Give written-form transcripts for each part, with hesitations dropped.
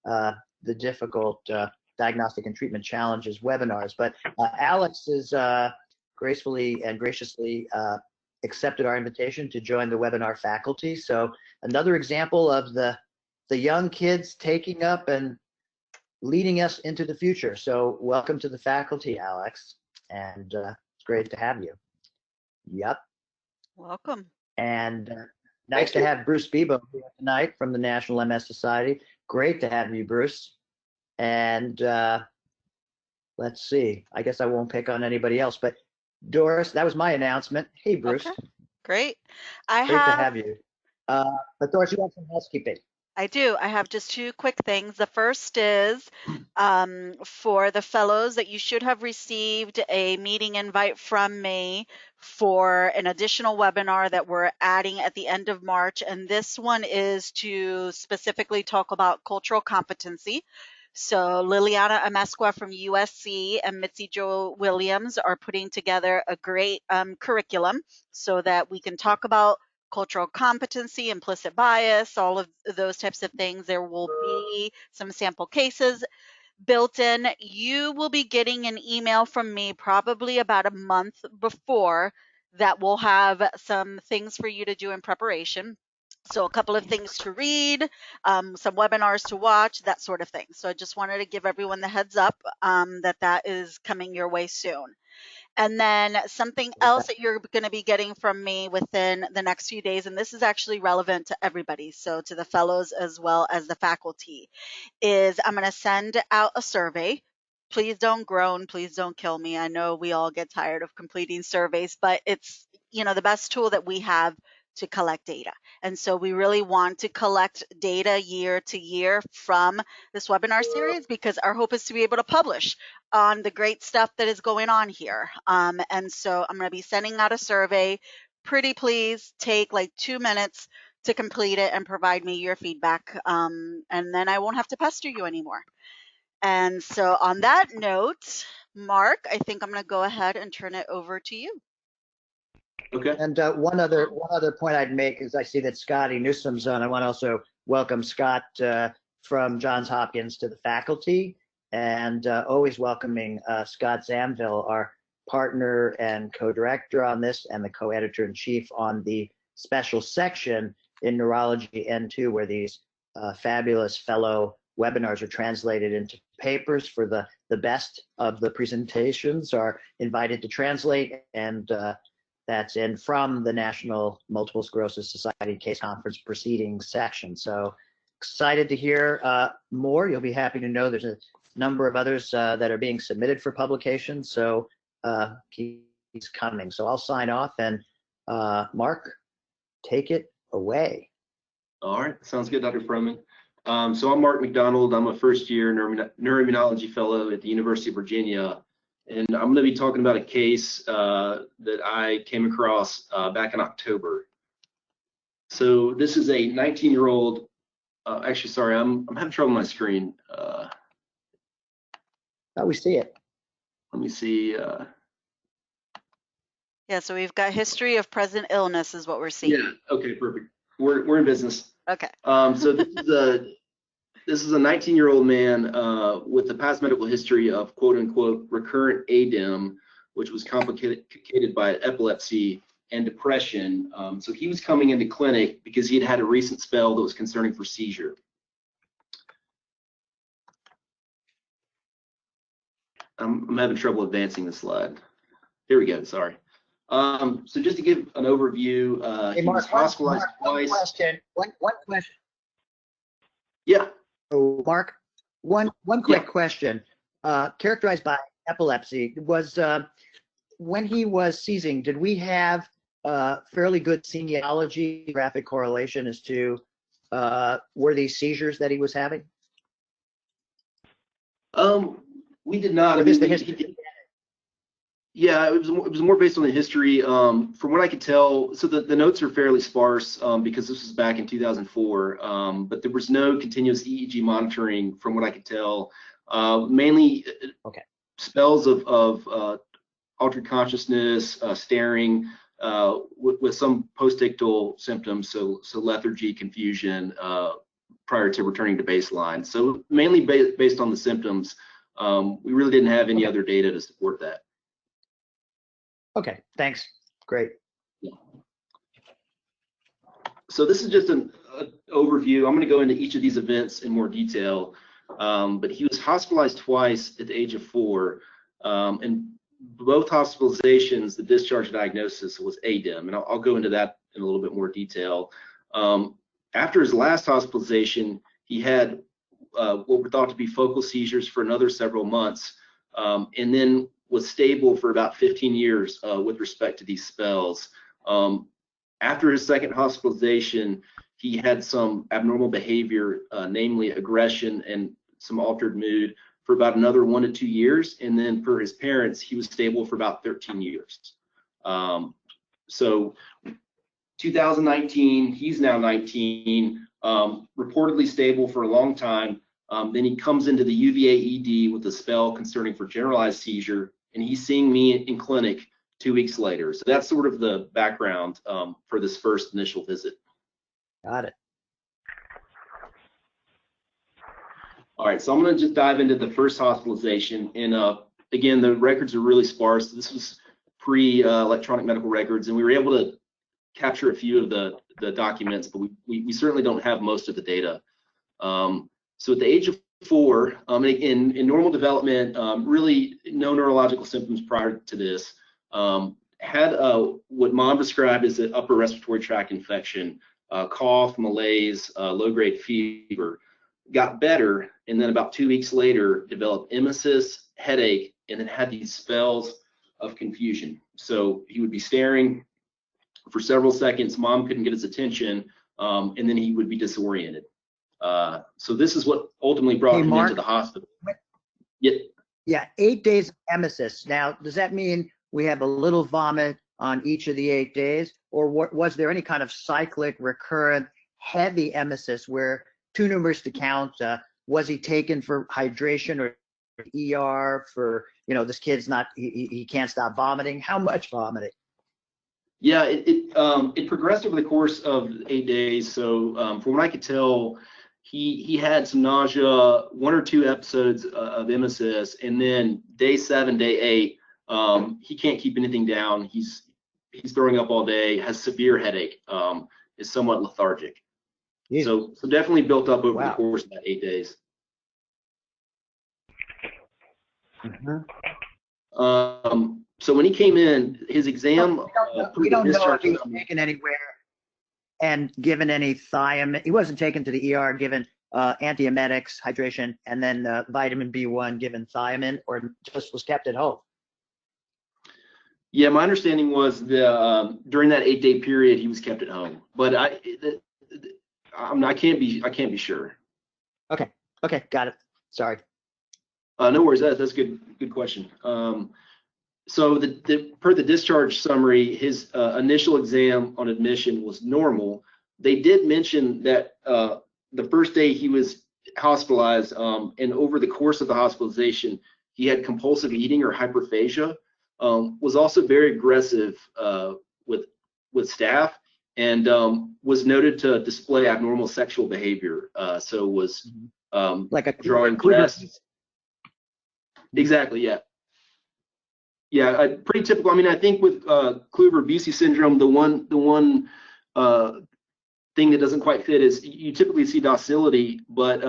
the difficult diagnostic and treatment challenges webinars. But Alex has gracefully and graciously accepted our invitation to join the webinar faculty. So another example of the young kids taking up and leading us into the future. So welcome to the faculty, Alex, and it's great to have you. Yep. Welcome. And nice to have Bruce Bebo here tonight from the National MS Society. Great to have you, Bruce. And let's see, I guess I won't pick on anybody else, but Doris, that was my announcement. Hey, Bruce. Okay. Great. Great to have you. But Doris, you have some housekeeping. I do. I have just two quick things. The first is for the fellows that you should have received a meeting invite from me for an additional webinar that we're adding at the end of March. And this one is to specifically talk about cultural competency. So Liliana Amesqua from USC and Mitzi Jo Williams are putting together a great curriculum so that we can talk about cultural competency, implicit bias, all of those types of things. There will be some sample cases built in. You will be getting an email from me probably about a month before that will have some things for you to do in preparation. So a couple of things to read, some webinars to watch, that sort of thing. So I just wanted to give everyone the heads up that is coming your way soon. And then something else that you're going to be getting from me within the next few days, and this is actually relevant to everybody, so to the fellows as well as the faculty, is I'm going to send out a survey. Please don't groan. Please don't kill me. I know we all get tired of completing surveys, but it's, the best tool that we have to collect data. And so we really want to collect data year to year from this webinar series because our hope is to be able to publish on the great stuff that is going on here. And so I'm going to be sending out a survey. Pretty please take like 2 minutes to complete it and provide me your feedback. And then I won't have to pester you anymore. And so on that note, Mark, I think I'm going to go ahead and turn it over to you. Okay. And one other point I'd make is I see that Scotty Newsom's on. I want to also welcome Scott from Johns Hopkins to the faculty, and always welcoming Scott Zamville, our partner and co-director on this, and the co-editor-in-chief on the special section in Neurology N2, where these fabulous fellow webinars are translated into papers for the best of the presentations are invited to translate, and that's in from the National Multiple Sclerosis Society Case Conference Proceedings section. So excited to hear more. You'll be happy to know there's a number of others that are being submitted for publication. So keep coming. So I'll sign off, and Mark, take it away. All right, sounds good, Dr. Froman. So I'm Mark McDonald. I'm a first-year neuroimmunology fellow at the University of Virginia. And I'm going to be talking about a case that I came across back in October. So this is a 19-year-old. Actually, sorry, I'm having trouble with my screen. Oh, we see it. Let me see. Yeah, so we've got history of present illness is what we're seeing. Yeah. Okay. Perfect. We're in business. Okay. So this is a 19-year-old man with a past medical history of quote-unquote recurrent ADEM, which was complicated by epilepsy and depression. So he was coming into clinic because he had had a recent spell that was concerning for seizure. I'm having trouble advancing the slide. Here we go. Sorry. So just to give an overview, hey, he was hospitalized twice. One question. Yeah. Oh, Mark, one quick question. Characterized by epilepsy, was when he was seizing, did we have fairly good semiology, graphic correlation as to were these seizures that he was having? We did not. Or just the history? Yeah, it was more based on the history. From what I could tell, so the notes are fairly sparse because this was back in 2004, but there was no continuous EEG monitoring from what I could tell. Mainly spells of altered consciousness, staring, with some postictal symptoms, so lethargy, confusion, prior to returning to baseline. So mainly based on the symptoms, we really didn't have any other data to support that. Okay, thanks. Great. Yeah. So this is just an overview. I'm going to go into each of these events in more detail, but he was hospitalized twice at the age of 4, and both hospitalizations, the discharge diagnosis was ADEM, and I'll go into that in a little bit more detail. After his last hospitalization, he had what were thought to be focal seizures for another several months, and then was stable for about 15 years with respect to these spells. After his second hospitalization, he had some abnormal behavior, namely aggression and some altered mood, for about another 1 to 2 years. And then for his parents, he was stable for about 13 years. So 2019, he's now 19, reportedly stable for a long time. Then he comes into the UVA ED with a spell concerning for generalized seizure, and he's seeing me in clinic 2 weeks later. So that's sort of the background for this first initial visit. Got it. All right, so I'm going to just dive into the first hospitalization. And again, the records are really sparse. This was pre-electronic medical records, and we were able to capture a few of the documents, but we certainly don't have most of the data. So at the age of 4, in normal development, really no neurological symptoms prior to this. Had what mom described as an upper respiratory tract infection, cough, malaise, low-grade fever. Got better, and then about 2 weeks later developed emesis, headache, and then had these spells of confusion. So he would be staring for several seconds, mom couldn't get his attention, and then he would be disoriented. So this is what ultimately brought him into the hospital. Yeah, 8 days of emesis. Now, does that mean we have a little vomit on each of the 8 days, or was there any kind of cyclic, recurrent, heavy emesis where too numerous to count? Was he taken for hydration or ER for, this kid's not, he can't stop vomiting? How much vomiting? Yeah, it progressed over the course of 8 days. So from what I could tell, he had some nausea, 1 or 2 episodes of emesis, and then day 7, day 8, he can't keep anything down. He's throwing up all day, has severe headache, is somewhat lethargic. So definitely built up over the course of that 8 days. So when he came in, his exam. We don't know if he was taken anywhere and given any thiamine. He wasn't taken to the ER, given antiemetics, hydration, and then vitamin B1, given thiamine, or just was kept at home. Yeah, my understanding was during that 8-day period he was kept at home, but I can't be sure. Okay, got it. Sorry. No worries. That's a good question. So per the discharge summary, his initial exam on admission was normal. They did mention that the first day he was hospitalized, and over the course of the hospitalization, he had compulsive eating or hyperphagia, was also very aggressive with staff, and was noted to display abnormal sexual behavior. So was like a drawing breasts. Exactly, yeah. Yeah, pretty typical. I mean, I think with Kluver-Bucy syndrome, the one thing that doesn't quite fit is you typically see docility, but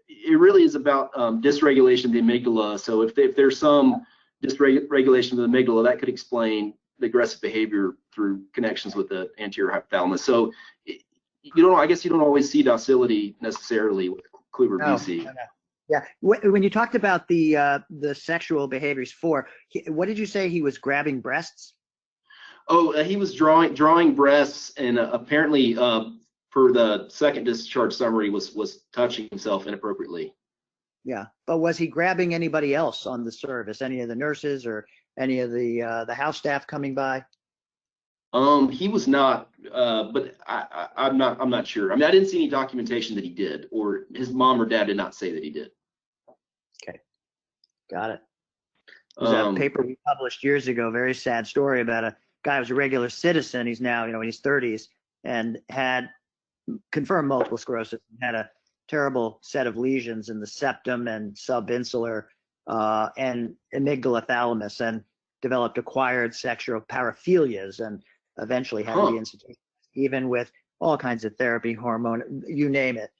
it really is about dysregulation of the amygdala. So if there's some dysregulation of the amygdala, that could explain the aggressive behavior through connections with the anterior hypothalamus. So I guess you don't always see docility necessarily with Kluver-Bucy. No. Yeah. When you talked about the sexual behaviors, what did you say? He was grabbing breasts? Oh, he was drawing breasts, and apparently, for the second discharge summary, was touching himself inappropriately. Yeah, but was he grabbing anybody else on the service? Any of the nurses or any of the house staff coming by? He was not, but I'm not sure. I mean, I didn't see any documentation that he did, or his mom or dad did not say that he did. Okay, got it. There's a paper we published years ago, very sad story about a guy who was a regular citizen. He's now, in his 30s, and had confirmed multiple sclerosis, had a terrible set of lesions in the septum and subinsular and amygdala thalamus, and developed acquired sexual paraphilias, and eventually had to be institutionalized, even with all kinds of therapy, hormone, you name it,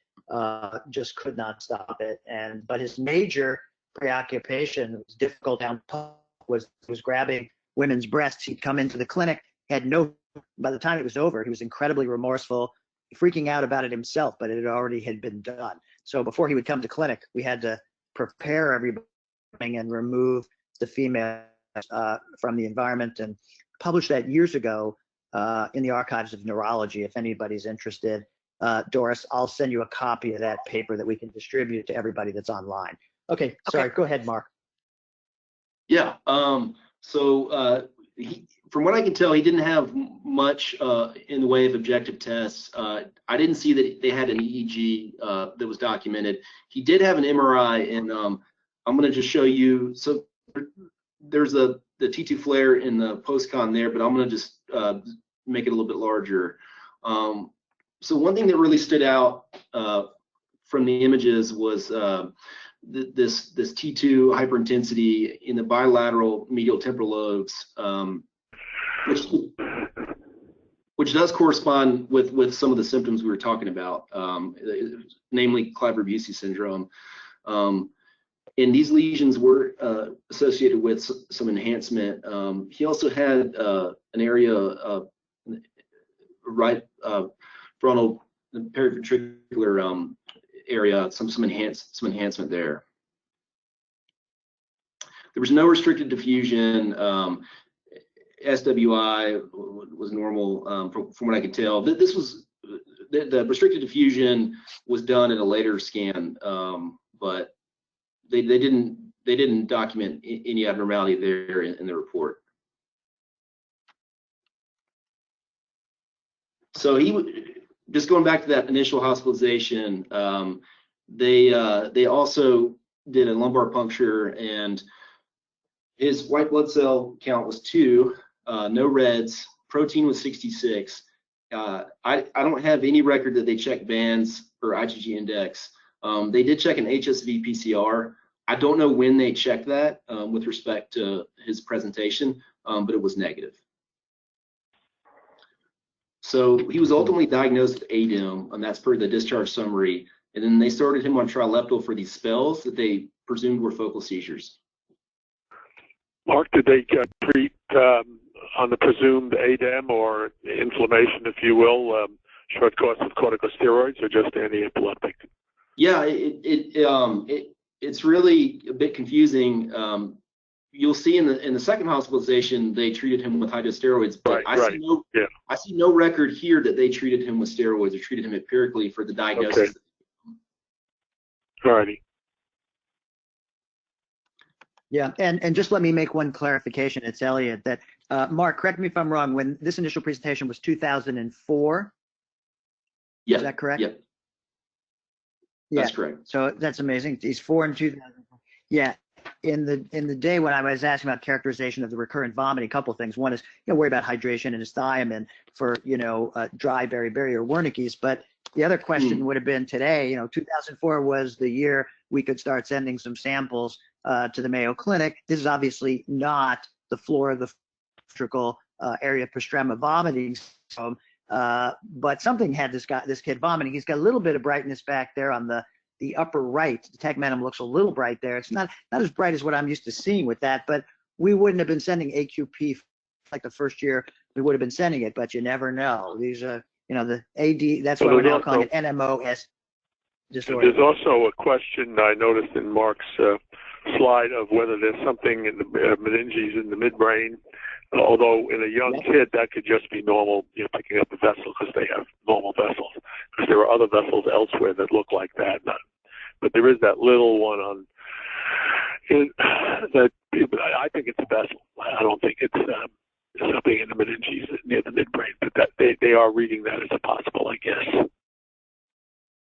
just could not stop it. But his major preoccupation was difficult down was grabbing women's breasts. He'd come into the clinic, had no, by the time it was over, he was incredibly remorseful, freaking out about it himself, but it already had been done. So before he would come to clinic, we had to prepare everybody and remove the female from the environment, and published that years ago in the Archives of Neurology. If anybody's interested, Doris, I'll send you a copy of that paper that we can distribute to everybody that's online. Okay, sorry, go ahead, Mark. Yeah, from what I can tell, he didn't have much in the way of objective tests. I didn't see that they had an EEG that was documented. He did have an MRI, and I'm going to just show you. So there's the T2 flare in the post-con there, but I'm going to just make it a little bit larger. So one thing that really stood out from the images was this T2 hyperintensity in the bilateral medial temporal lobes, which does correspond with some of the symptoms we were talking about, namely Kliber-Bucy syndrome. And these lesions were associated with some enhancement. He also had an area right frontal periventricular area, some enhancement there. There was no restricted diffusion. SWI was normal from what I could tell. This was the restricted diffusion was done in a later scan, but they didn't document any abnormality there in the report. So just going back to that initial hospitalization, they also did a lumbar puncture, and his white blood cell count was 2, no reds, protein was 66. I don't have any record that they checked bands or IgG index. They did check an HSV PCR. I don't know when they checked that with respect to his presentation, but it was negative. So he was ultimately diagnosed with ADEM, and that's per the discharge summary. And then they started him on trileptal for these spells that they presumed were focal seizures. Mark, did they treat on the presumed ADEM or inflammation, if you will, short course with corticosteroids or just anti-epileptic? Yeah, it's really a bit confusing. You'll see in the second hospitalization they treated him with hydrosteroids, but I see no record here that they treated him with steroids or treated him empirically for the diagnosis. Okay. All righty. Yeah, and just let me make one clarification. It's Elliot. That Mark, correct me if I'm wrong. When this initial presentation was 2004. Yeah. Is that correct? Yep. Yeah. That's correct. So that's amazing. He's 4 in 2004. Yeah. In the day when I was asking about characterization of the recurrent vomiting, a couple of things. One is, worry about hydration and his thiamine for, dry beriberi or Wernicke's. But the other question would have been today, 2004 was the year we could start sending some samples to the Mayo Clinic. This is obviously not the floor of the ventricle area postrema vomiting syndrome, but something had this kid vomiting. He's got a little bit of brightness back there on the upper right. The tegmentum looks a little bright there. It's not as bright as what I'm used to seeing with that, but we wouldn't have been sending AQP like the first year we would have been sending it, but you never know. These are, the AD, that's why we're now calling it NMOS disorder. There's also a question I noticed in Mark's slide of whether there's something in the meninges in the midbrain, although in a young kid that could just be normal, picking up a vessel because they have normal vessels, because there are other vessels elsewhere that look like that. But there is that little one on that. I think it's a vessel. I don't think it's something in the meninges near the midbrain, but that they are reading that as a possible, I guess.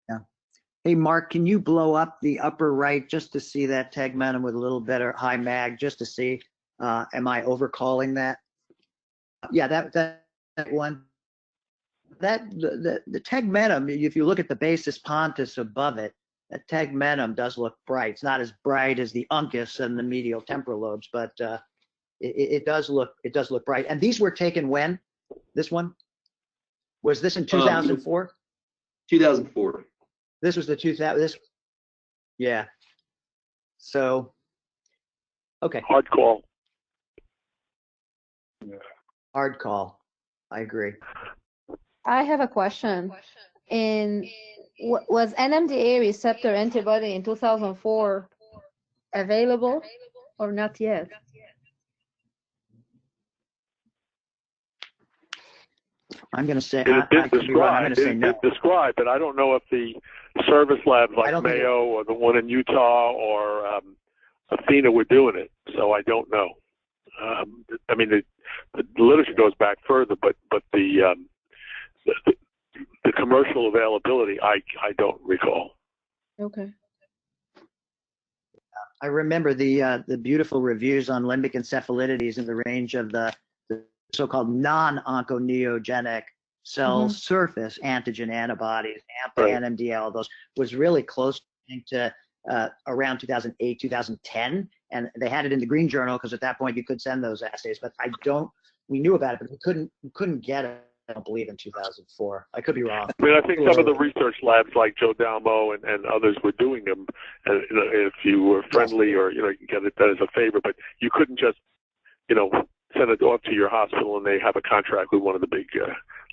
Yeah. Hey, Mark, can you blow up the upper right just to see that tegmentum with a little better high mag, just to see, am I overcalling that? Yeah, that one. the tegmentum, if you look at the basis pontus above it, that tegmentum does look bright. It's not as bright as the uncus and the medial temporal lobes, but it does look bright. And these were taken when? This one? Was this in 2004? 2004. This was the 2000. Yeah. So, okay. Hard call. Hard call. I agree. I have a question. Was NMDA receptor antibody in 2004 available or not yet? I'm going to say It did describe. It did describe, but I don't know if the service labs like Mayo or the one in Utah or Athena were doing it. So I don't know. I mean, the literature goes back further, but the commercial availability, I don't recall. Okay. I remember the beautiful reviews on limbic encephalitides in the range of the so-called non-onconeogenic cell surface antigen antibodies, AMPA, NMDA, all those, was really close to around 2008, 2010. And they had it in the Green Journal because at that point you could send those assays, but we knew about it, but we couldn't get it, I don't believe, in 2004. I could be wrong. I mean, I think some of the research labs like Joe Dalmo and others were doing them, and if you were friendly or, you can get it that as a favor, but you couldn't just, send it off to your hospital and they have a contract with one of the big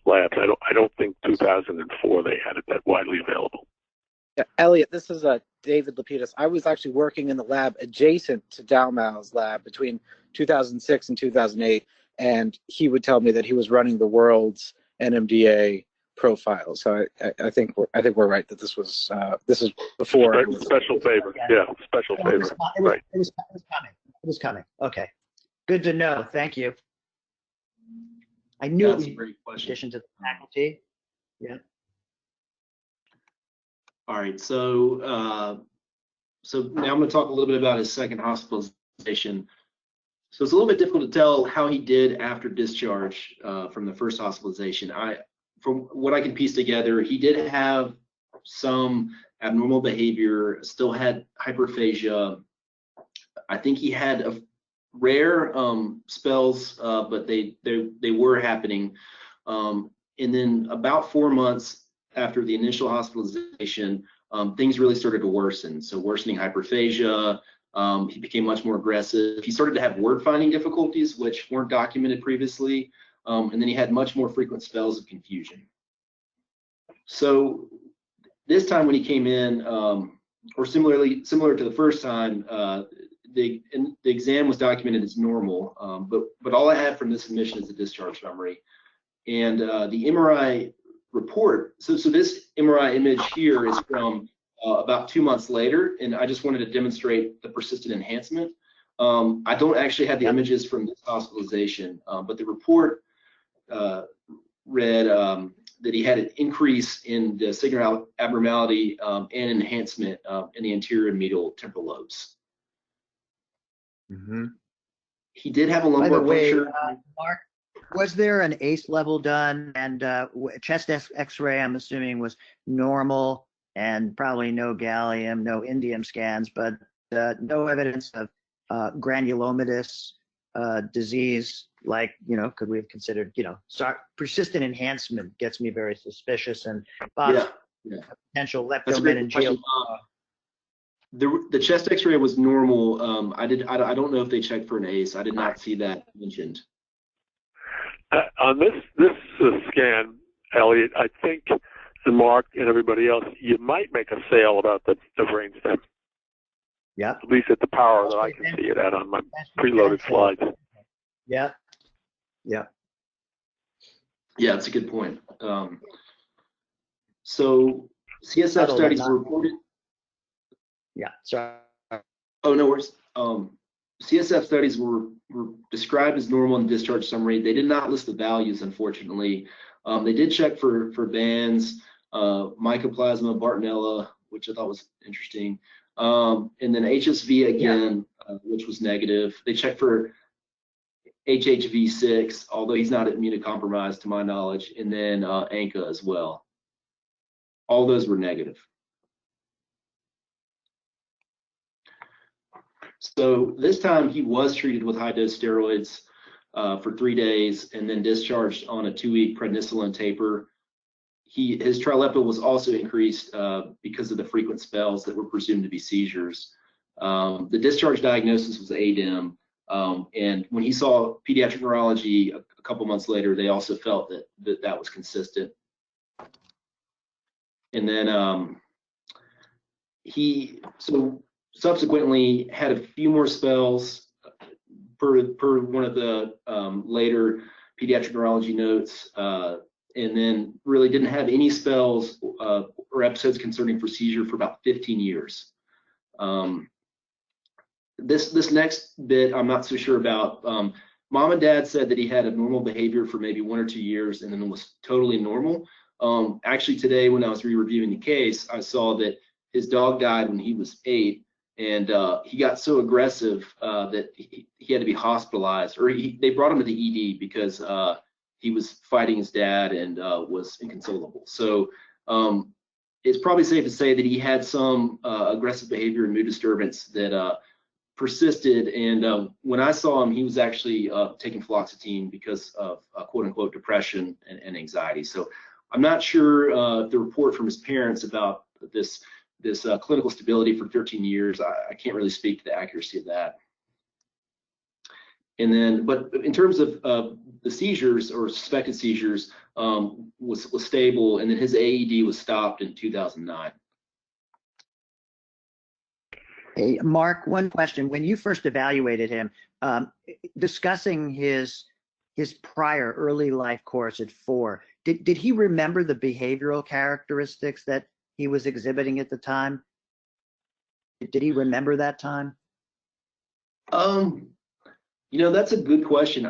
labs. I don't think 2004 they had it that widely available. Yeah, Elliot, this is David Lapidus. I was actually working in the lab adjacent to Dalmau's lab between 2006 and 2008, and he would tell me that he was running the world's NMDA profile. So I think we're right that this is before. Special favor, yeah, special favor. Right. It was coming. Okay. Good to know. Thank you. I knew it was a great question. In addition to the faculty. Yeah. All right. So now I'm going to talk a little bit about his second hospitalization. So it's a little bit difficult to tell how he did after discharge from the first hospitalization. From what I can piece together, he did have some abnormal behavior, still had hyperphagia. I think he had a rare spells, but they were happening. And then about 4 months after the initial hospitalization, things really started to worsen. So worsening hyperphagia, he became much more aggressive. He started to have word finding difficulties, which weren't documented previously. And then he had much more frequent spells of confusion. So this time when he came in, or similar to the first time, the exam was documented as normal, but all I have from this admission is a discharge summary. And the MRI report, so this MRI image here is from about 2 months later, and I just wanted to demonstrate the persistent enhancement. I don't actually have the images from this hospitalization, but the report read that he had an increase in the signal abnormality and enhancement in the anterior and medial temporal lobes. He did have a lumbar puncture. Mark, was there an ACE level done? And chest X-ray, I'm assuming, was normal, and probably no gallium, no indium scans, but no evidence of granulomatous disease. Like, could we have considered, persistent enhancement gets me very suspicious, and potential leptomeningeal. The chest X-ray was normal. I don't know if they checked for an ACE. I did not see that mentioned. On this scan, Elliot, I think, and Mark and everybody else, you might make a sale about the brainstem. Yeah. At least at the power that I can see it at on my preloaded slides. Yeah. Yeah, that's a good point. So CSF studies were reported. Yeah, sorry. Oh, no worries. CSF studies were described as normal in the discharge summary. They did not list the values, unfortunately. They did check for bands, mycoplasma, Bartonella, which I thought was interesting. And then HSV again, which was negative. They checked for HHV6, although he's not immunocompromised to my knowledge, and then ANCA as well. All those were negative. So this time he was treated with high-dose steroids for 3 days and then discharged on a 2-week prednisolone taper. His trilepa was also increased because of the frequent spells that were presumed to be seizures. The discharge diagnosis was ADEM, and when he saw pediatric neurology a couple months later, they also felt that was consistent. And then he subsequently had a few more spells per one of the later pediatric neurology notes, and then really didn't have any spells or episodes concerning for seizure for about 15 years. This next bit I'm not so sure about. Mom and Dad said that he had abnormal behavior for maybe 1 or 2 years and then was totally normal. Actually today when I was re-reviewing the case, I saw that his dog died when he was 8, and he got so aggressive that he had to be hospitalized, or they brought him to the ED because he was fighting his dad and was inconsolable. So it's probably safe to say that he had some aggressive behavior and mood disturbance that persisted, and when I saw him, he was actually taking fluoxetine because of quote unquote depression and anxiety. So I'm not sure the report from his parents about this clinical stability for 13 years, I can't really speak to the accuracy of that. And then, but in terms of the seizures or suspected seizures, was stable, and then his AED was stopped in 2009. Hey, Mark, one question. When you first evaluated him, discussing his prior early life course at 4, did he remember the behavioral characteristics that he was exhibiting at the time? Did he remember that time? You know, that's a good question.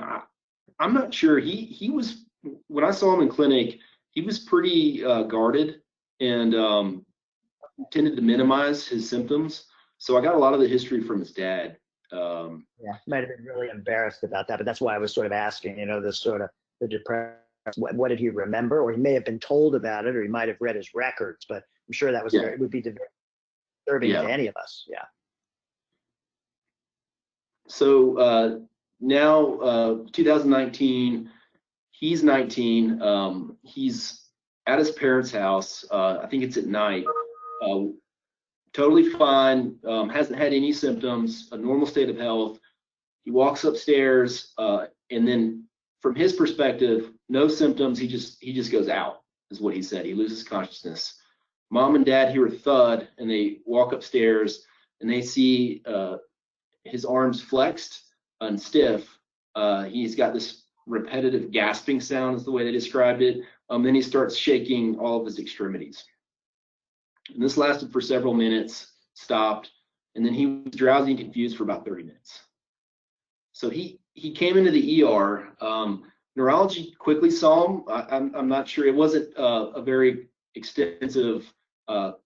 I'm not sure. He was, when I saw him in clinic, he was pretty guarded and tended to minimize his symptoms. So I got a lot of the history from his dad. Yeah, might have been really embarrassed about that, but that's why I was sort of asking, you know, this sort of the depression. What did he remember? Or he may have been told about it, or he might have read his records, but I'm sure that was it would be disturbing to any of us. Yeah. So now 2019, he's 19. He's at his parents' house. I think it's at night. Totally fine. Hasn't had any symptoms. A normal state of health. He walks upstairs, and then from his perspective, no symptoms. He just goes out, is what he said. He loses consciousness. Mom and Dad hear a thud, and they walk upstairs, and they see his arms flexed and stiff. He's got this repetitive gasping sound, is the way they described it. Then he starts shaking all of his extremities. And this lasted for several minutes, stopped, and then he was drowsy and confused for about 30 minutes. So he came into the ER. Neurology quickly saw him. I'm not sure. It wasn't a very extensive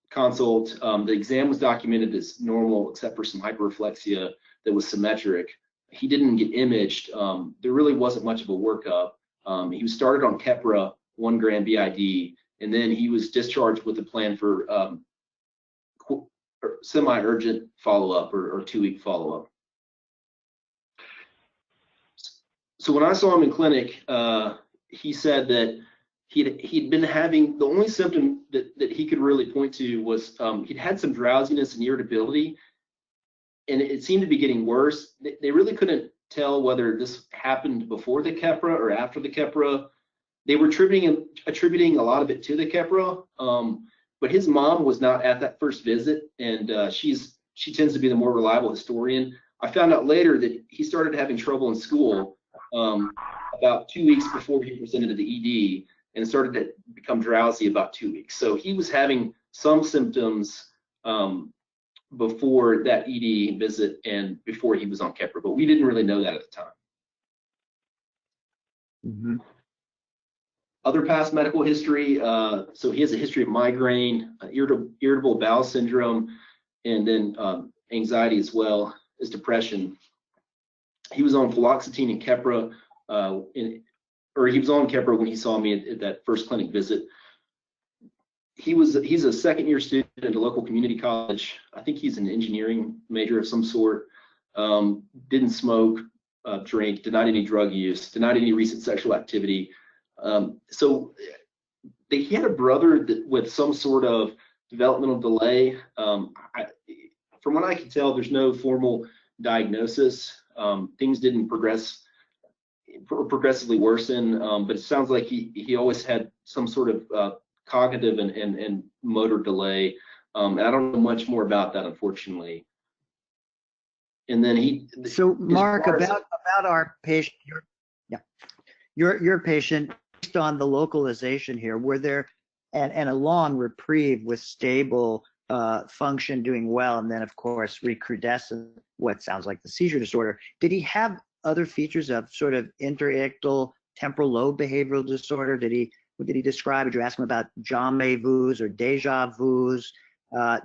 consult. The exam was documented as normal, except for some hyperreflexia that was symmetric. He didn't get imaged. There really wasn't much of a workup. He was started on Keppra, 1 gram BID, and then he was discharged with a plan for semi-urgent follow-up or 2-week follow-up. So when I saw him in clinic, he said that he'd been having, the only symptom that he could really point to was he'd had some drowsiness and irritability, and it seemed to be getting worse. They really couldn't tell whether this happened before the Keppra or after the Keppra. They were attributing a lot of it to the Keppra, but his mom was not at that first visit, and she tends to be the more reliable historian. I found out later that he started having trouble in school about 2 weeks before he presented to the ED, and started to become drowsy about 2 weeks. So he was having some symptoms before that ED visit and before he was on Keppra, but we didn't really know that at the time. Mm-hmm. Other past medical history, so he has a history of migraine, irritable bowel syndrome, and then anxiety as well as depression. he was on fluoxetine and Keppra, or he was on Keppra when he saw me at that first clinic visit. He's a second-year student at a local community college. I think he's an engineering major of some sort. Didn't smoke, drink, denied any drug use, denied any recent sexual activity. So he had a brother with some sort of developmental delay. From what I can tell, there's no formal diagnosis. Things didn't progressively worsen, but it sounds like he always had some sort of cognitive and motor delay. And I don't know much more about that, unfortunately. And then So Mark, about our patient, your patient, based on the localization here, were there and a long reprieve with stable function, doing well, and then of course recrudescent, what sounds like the seizure disorder. Did he have other features of sort of interictal temporal lobe behavioral disorder? What did he describe? Did you ask him about jamais vus or déjà vus?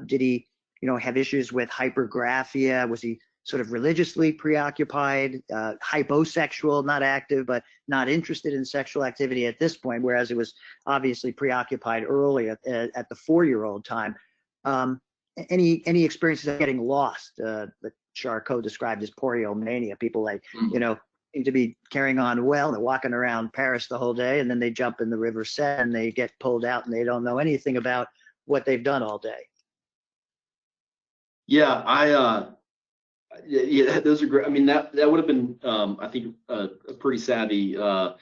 Did he, have issues with hypergraphia? Was he sort of religiously preoccupied, hyposexual, not active, but not interested in sexual activity at this point, whereas it was obviously preoccupied early at the 4-year-old time? Any experiences of getting lost that Charcot described as poreomania? People seem to be carrying on well. They're walking around Paris the whole day, and then they jump in the River Seine and they get pulled out and they don't know anything about what they've done all day. Yeah, those are great. I mean, that would have been, I think, a pretty savvy, line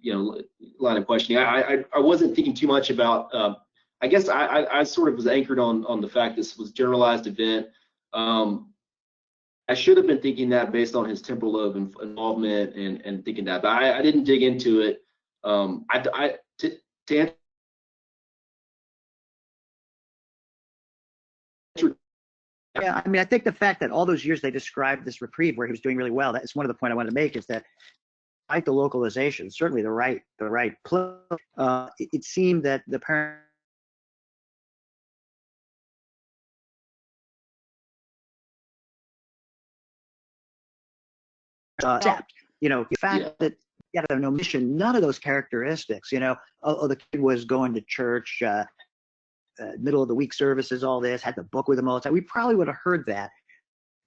of questioning. I wasn't thinking too much about. I guess I sort of was anchored on the fact this was a generalized event. I should have been thinking that based on his temporal lobe involvement and thinking that, but I didn't dig into it. To answer. Yeah, I mean, I think the fact that all those years they described this reprieve where he was doing really well, that's one of the points I wanted to make, is that despite the localization, certainly the right place, it seemed that the parent. The fact that he had no mission, none of those characteristics, the kid was going to church, middle of the week services, all this, had the book with him all the time. We probably would have heard that.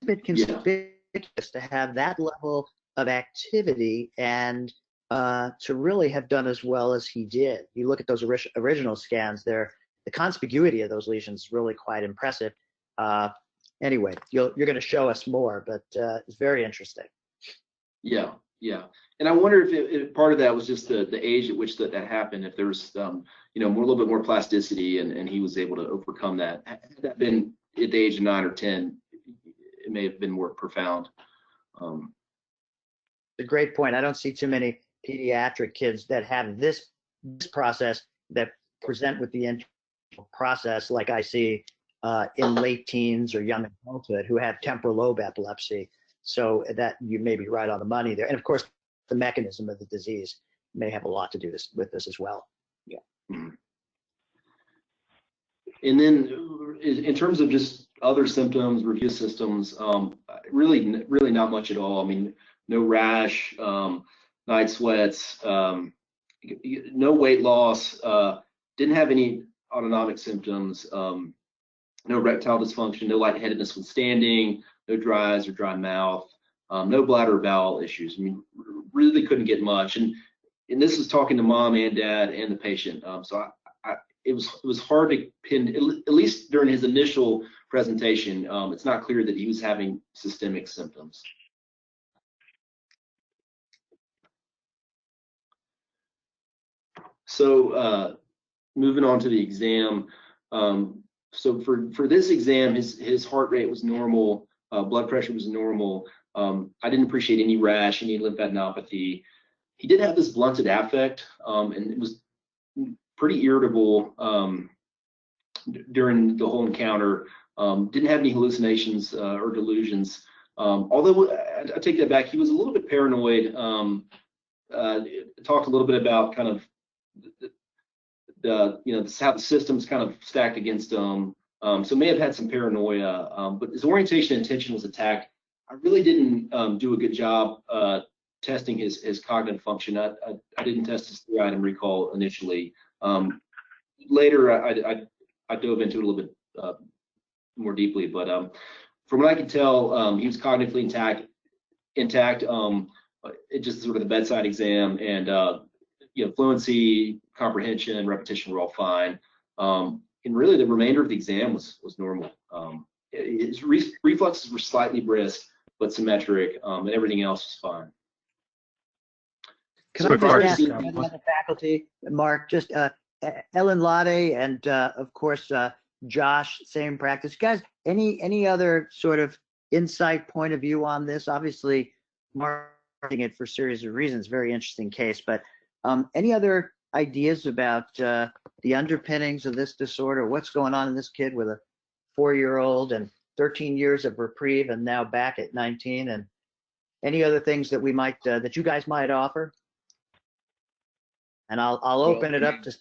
It's a bit conspicuous to have that level of activity and to really have done as well as he did. You look at those original scans there, the conspiguity of those lesions is really quite impressive. Anyway, you're going to show us more, but it's very interesting. Yeah. And I wonder if part of that was just the age at which that happened, if there was, a little bit more plasticity and he was able to overcome that. Had that been at the age of 9 or 10, it may have been more profound. A great point. I don't see too many pediatric kids that have this process that present with the process like I see in late teens or young adulthood who have temporal lobe epilepsy. So that you may be right on the money there. And of course, the mechanism of the disease may have a lot to do with this as well. Yeah. And then in terms of just other symptoms, review systems, really not much at all. I mean, no rash, night sweats, no weight loss, didn't have any autonomic symptoms, no erectile dysfunction, no lightheadedness when standing, no dry eyes or dry mouth, no bladder or bowel issues. I mean, really couldn't get much. And this is talking to mom and dad and the patient. So it was hard to pin, at least during his initial presentation. It's not clear that he was having systemic symptoms. So moving on to the exam. So for this exam, his heart rate was normal. Blood pressure was normal. I didn't appreciate any rash, any lymphadenopathy. He did have this blunted affect, and it was pretty irritable during the whole encounter. Didn't have any hallucinations or delusions. Although I take that back, he was a little bit paranoid. Talked a little bit about kind of how the system's kind of stacked against him. So may have had some paranoia, but his orientation and attention was intact. I really didn't do a good job testing his cognitive function. I didn't test his three-item recall initially. Later, I dove into it a little bit more deeply, but from what I could tell, he was cognitively intact. It just sort of the bedside exam, and fluency, comprehension, repetition were all fine. And really, the remainder of the exam was normal. His reflexes were slightly brisk, but symmetric, and everything else was fine. Can I just ask the faculty, Mark, just Ellen Lade and of course Josh, same practice. Guys, any other sort of insight, point of view on this? Obviously, marking it for a series of reasons, very interesting case, but any other ideas about the underpinnings of this disorder? What's going on in this kid with a 4-year-old and 13 years of reprieve and now back at 19? And any other things that we might, that you guys might offer? And I'll open it up to,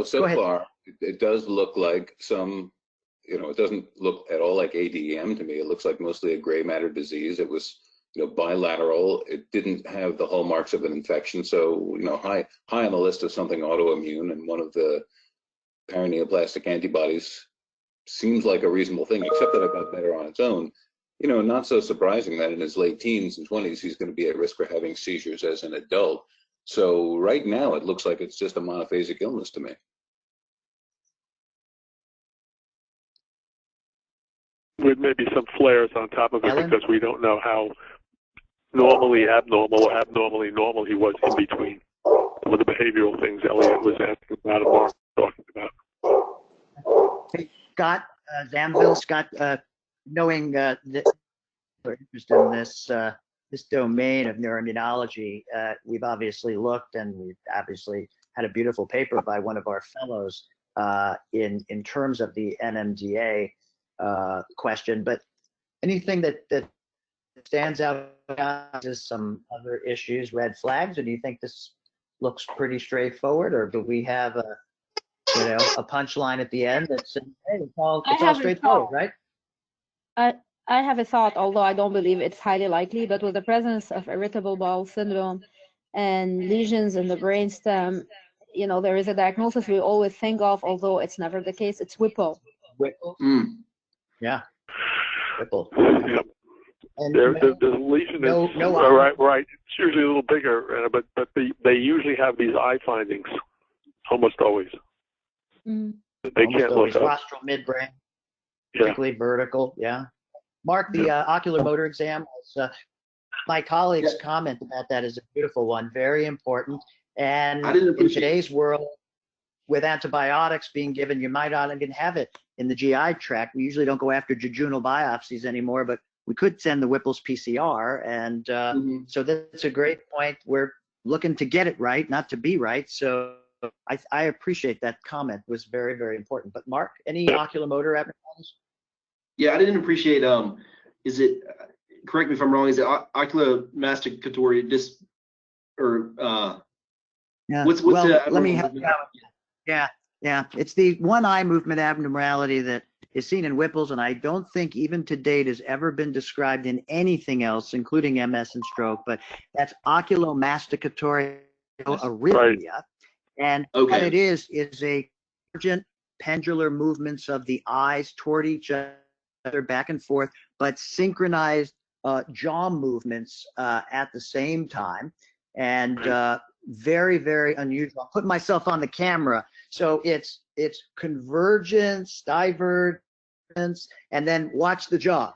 so far, it does look like some, it doesn't look at all like ADEM to me. It looks like mostly a gray matter disease. It was, bilateral. It didn't have the hallmarks of an infection. So, high on the list of something autoimmune, and one of the paraneoplastic antibodies seems like a reasonable thing, except that it got better on its own. Not so surprising that in his late teens and 20s, he's going to be at risk for having seizures as an adult. So right now, it looks like it's just a monophasic illness to me. With maybe some flares on top of it, because we don't know how normally abnormal or abnormally normal he was in between. Some of the behavioral things Elliot was asking about and Mark talking about. Hey, Scott Zamville, Scott, knowing that we're interested in this domain of neuroimmunology, we've obviously looked, and we've obviously had a beautiful paper by one of our fellows in terms of the NMDA question. But anything that stands out as some other issues, red flags, or do you think this looks pretty straightforward, or do we have a punchline at the end that says, hey, it's all straightforward, right? I have a thought, although I don't believe it's highly likely, but with the presence of irritable bowel syndrome and lesions in the brainstem, there is a diagnosis we always think of, although it's never the case. It's Whipple. Whipple? Yeah. Whipple. Yeah. And the lesion is right. It's usually a little bigger, but they usually have these eye findings, almost always. Mm. They can't look up. Rostral midbrain, particularly vertical. Yeah. Mark, the ocular motor exam, my colleagues comment about that is a beautiful one, very important. And in today's world, with antibiotics being given, you might not even have it in the GI tract. We usually don't go after jejunal biopsies anymore, but we could send the Whipple's PCR. And so that's a great point. We're looking to get it right, not to be right. So I appreciate that comment. It was very, very important. But Mark, any oculomotor abnormalities? Yeah, I didn't appreciate, is it, correct me if I'm wrong, is it oculomasticatory what's the, let me help you out. Yeah, it's the one eye movement abnormality that is seen in Whipple's, and I don't think even to date has ever been described in anything else, including MS and stroke, but that's oculomasticatory arrhythmia. Right. And what it is a urgent pendular movements of the eyes toward each other, back and forth, but synchronized jaw movements at the same time. And very, very unusual. I'm putting myself on the camera. So it's convergence, divergence, and then watch the jaw.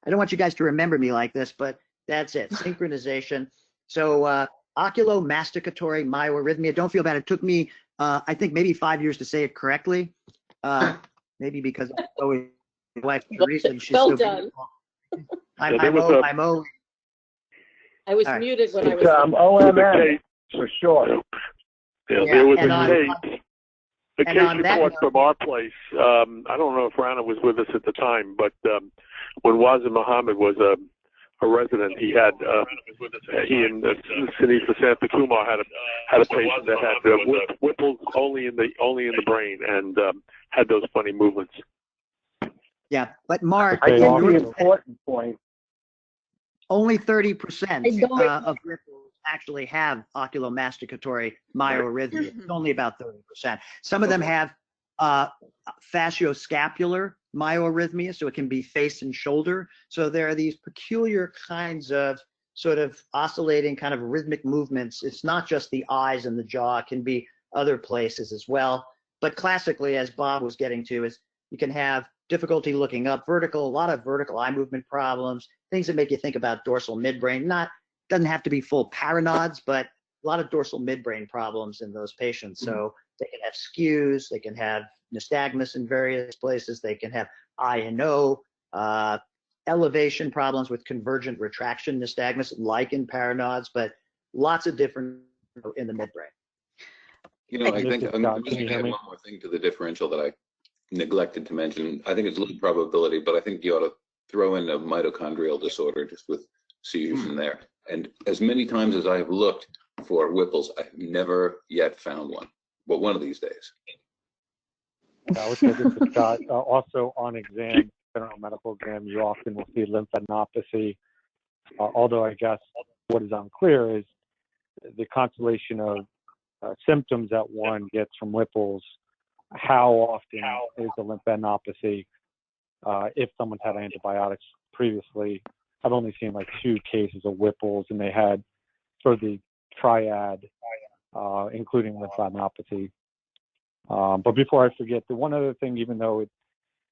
I don't want you guys to remember me like this, but that's it, synchronization. So oculomasticatory myoarrhythmia, don't feel bad. It took me, I think maybe 5 years to say it correctly. Maybe because I'm always wife Teresa, she's well so done. I was muted when I was. OMS for sure. Yeah, there was a case report from our place. I don't know if Rana was with us at the time, but when Wazim Muhammad was a resident, he and Sinisa Santakumar had a patient that had Whipple's only in the brain and had those funny movements. Yeah, but Mark, I think in the your important point, only 30% I don't- of ripples actually have oculomasticatory myorrhythmia. It's only about 30%. Some of them have fascioscapular myorrhythmia, so it can be face and shoulder. So there are these peculiar kinds of sort of oscillating kind of rhythmic movements. It's not just the eyes and the jaw, it can be other places as well. But classically, as Bob was getting to, is you can have difficulty looking up vertical, a lot of vertical eye movement problems, things that make you think about dorsal midbrain. Doesn't have to be full paranods, but a lot of dorsal midbrain problems in those patients. So they can have skews, they can have nystagmus in various places, they can have INO, elevation problems with convergent retraction nystagmus, like in paranods, but lots of different in the midbrain. You know, I think I'm Scott, just can you going to hear add me? one more thing to the differential that I neglected to mention. I think it's low probability, but I think you ought to throw in a mitochondrial disorder just with seizures in there. And as many times as I've looked for Whipples, I've never yet found one. But one of these days. I would say this is Scott. Also on exam, general medical exam, you often will see lymphadenopathy. Although I guess what is unclear is the constellation of symptoms that one gets from Whipples. How often is the lymphadenopathy? If someone's had antibiotics previously, I've only seen like 2 cases of Whipples, and they had sort of the triad, including lymphadenopathy. But before I forget, the one other thing, even though it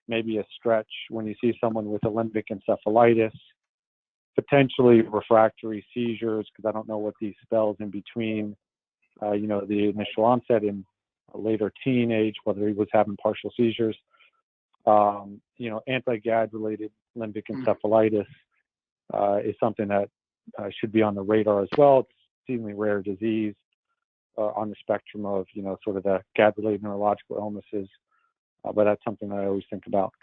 may be a stretch, when you see someone with a limbic encephalitis, potentially refractory seizures, because I don't know what these spells in between, the initial onset in a later teenage, whether he was having partial seizures, anti-GAD related limbic encephalitis is something that should be on the radar as well. It's an exceedingly rare disease on the spectrum of, sort of the GAD-related neurological illnesses, but that's something that I always think about.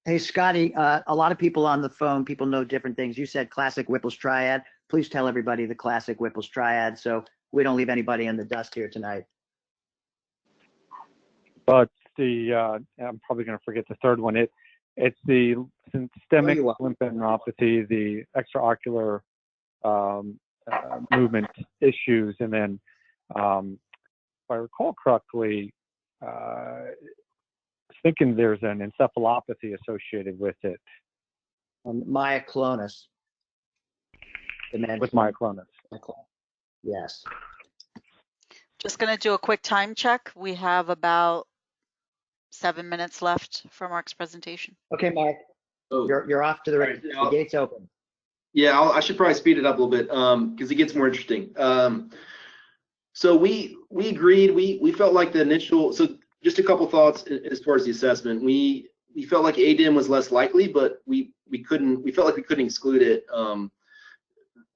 Hey, Scotty, a lot of people on the phone, people know different things. You said classic Whipple's triad. Please tell everybody the classic Whipple's triad so we don't leave anybody in the dust here tonight. But I'm probably going to forget the third one. It's the systemic lymphadenopathy, the extraocular movement issues, and then, if I recall correctly, thinking there's an encephalopathy associated with it. Myoclonus. With myoclonus. Yes. Just going to do a quick time check. We have about 7 minutes left for Mark's presentation. Okay, Mark. You're off to the race. The gate's open. Yeah, I should probably speed it up a little bit because it gets more interesting. So we agreed. We felt like the initial. So just a couple thoughts as far as the assessment. We felt like ADEM was less likely, but we felt like we couldn't exclude it.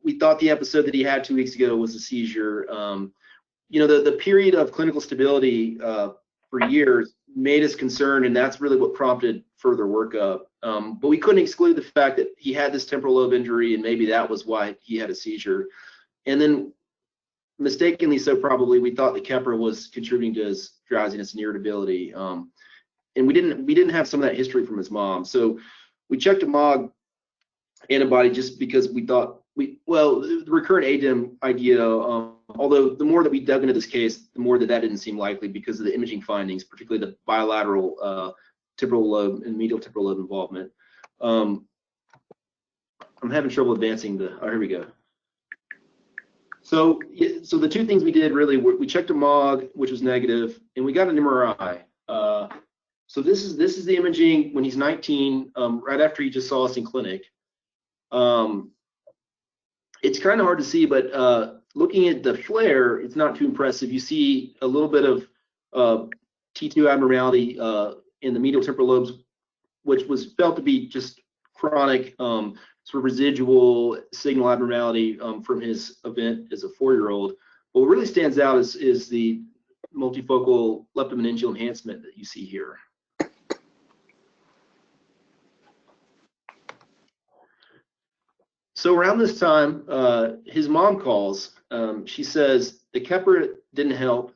We thought the episode that he had 2 weeks ago was a seizure. The period of clinical stability for years made us concerned, and that's really what prompted further workup. But we couldn't exclude the fact that he had this temporal lobe injury, and maybe that was why he had a seizure. And then, mistakenly so probably, we thought that Keppra was contributing to his drowsiness and irritability. And we didn't have some of that history from his mom. So we checked a MOG antibody just because we thought the recurrent ADEM idea, although the more that we dug into this case, the more that didn't seem likely because of the imaging findings, particularly the bilateral temporal lobe and medial temporal lobe involvement. I'm having trouble advancing here we go. So the 2 things we did really were we checked a MOG, which was negative, and we got an MRI. So this is the imaging when he's 19, right after he just saw us in clinic. It's kind of hard to see, but looking at the flare, it's not too impressive. You see a little bit of T2 abnormality in the medial temporal lobes, which was felt to be just chronic sort of residual signal abnormality from his event as a 4-year-old. But what really stands out is the multifocal leptomeningeal enhancement that you see here. So around this time, his mom calls. She says the Keppra didn't help,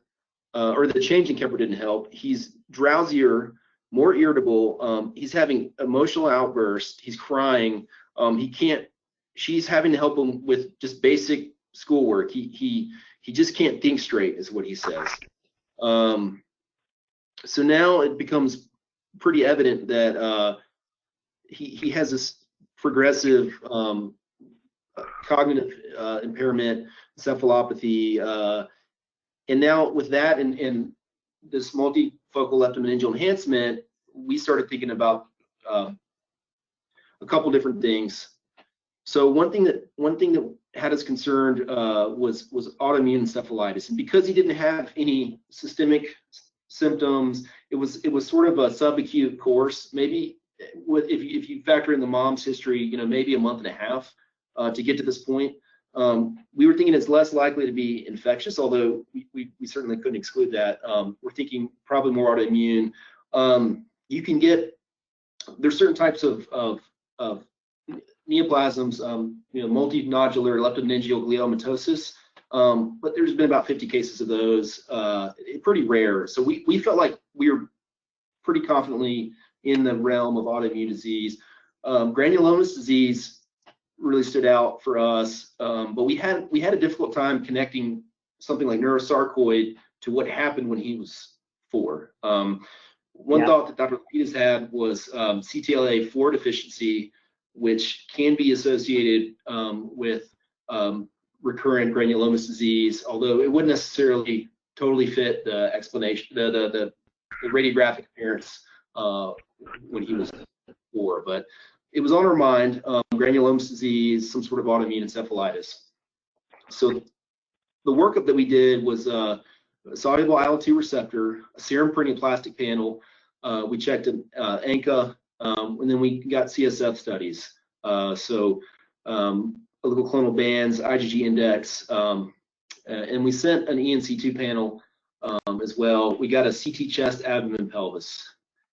or the change in Keppra didn't help. He's drowsier more irritable. He's having emotional outbursts. He's crying. She's having to help him with just basic schoolwork. He just can't think straight, is what he says. So now it becomes pretty evident that he has this progressive cognitive impairment, encephalopathy, and now with that and this multifocal leptomeningeal enhancement, we started thinking about a couple different things. So one thing that had us concerned was autoimmune encephalitis, and because he didn't have any systemic symptoms, it was sort of a subacute course. Maybe if you factor in the mom's history, maybe a month and a half to get to this point. We were thinking it's less likely to be infectious, although we certainly couldn't exclude that. We're thinking probably more autoimmune. You can get, there's certain types of neoplasms, multinodular leptomeningeal gliomatosis, but there's been about 50 cases of those, pretty rare. So we felt like we were pretty confidently in the realm of autoimmune disease. Granulomatous disease really stood out for us, but we had a difficult time connecting something like neurosarcoid to what happened when he was 4. One thought that Dr. Lapidus had was CTLA-4 deficiency, which can be associated with recurrent granulomatous disease, although it wouldn't necessarily totally fit the explanation, the radiographic appearance when he was 4. But it was on our mind, granulomatous disease, some sort of autoimmune encephalitis. So the workup that we did was a soluble IL-2 receptor, a serum perineoplastic panel. We checked ANCA, and then we got CSF studies. So oligoclonal bands, IgG index, and we sent an ENC2 panel as well. We got a CT chest, abdomen, pelvis.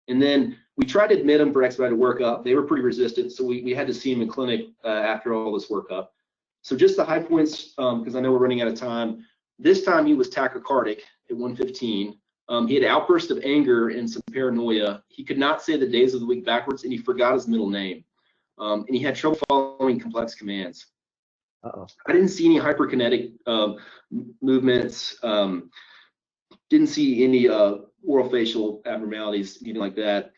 And then we tried to admit them for expedited workup. They were pretty resistant, so we had to see them in clinic after all this workup. So just the high points, because I know we're running out of time. This time he was tachycardic at 115. He had outbursts of anger and some paranoia. He could not say the days of the week backwards, and he forgot his middle name. And he had trouble following complex commands. I didn't see any hyperkinetic movements. Didn't see any oral facial abnormalities, anything like that.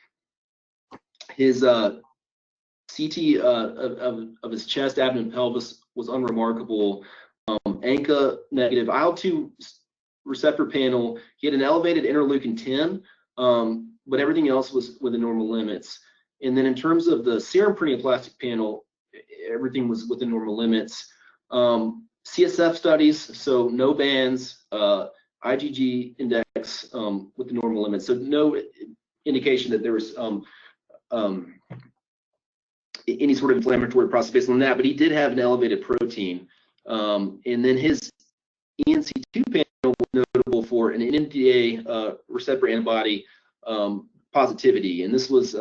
His CT of his chest, abdomen, pelvis was unremarkable. ANCA negative. IL-2 receptor panel, he had an elevated interleukin 10, but everything else was within normal limits. And then in terms of the serum perineoplastic panel, everything was within normal limits. CSF studies, so no bands, IgG index within normal limits. So no indication that there was any sort of inflammatory process based on that, but he did have an elevated protein. And then his ENC2 panel was notable for an NMDA receptor antibody positivity, and this was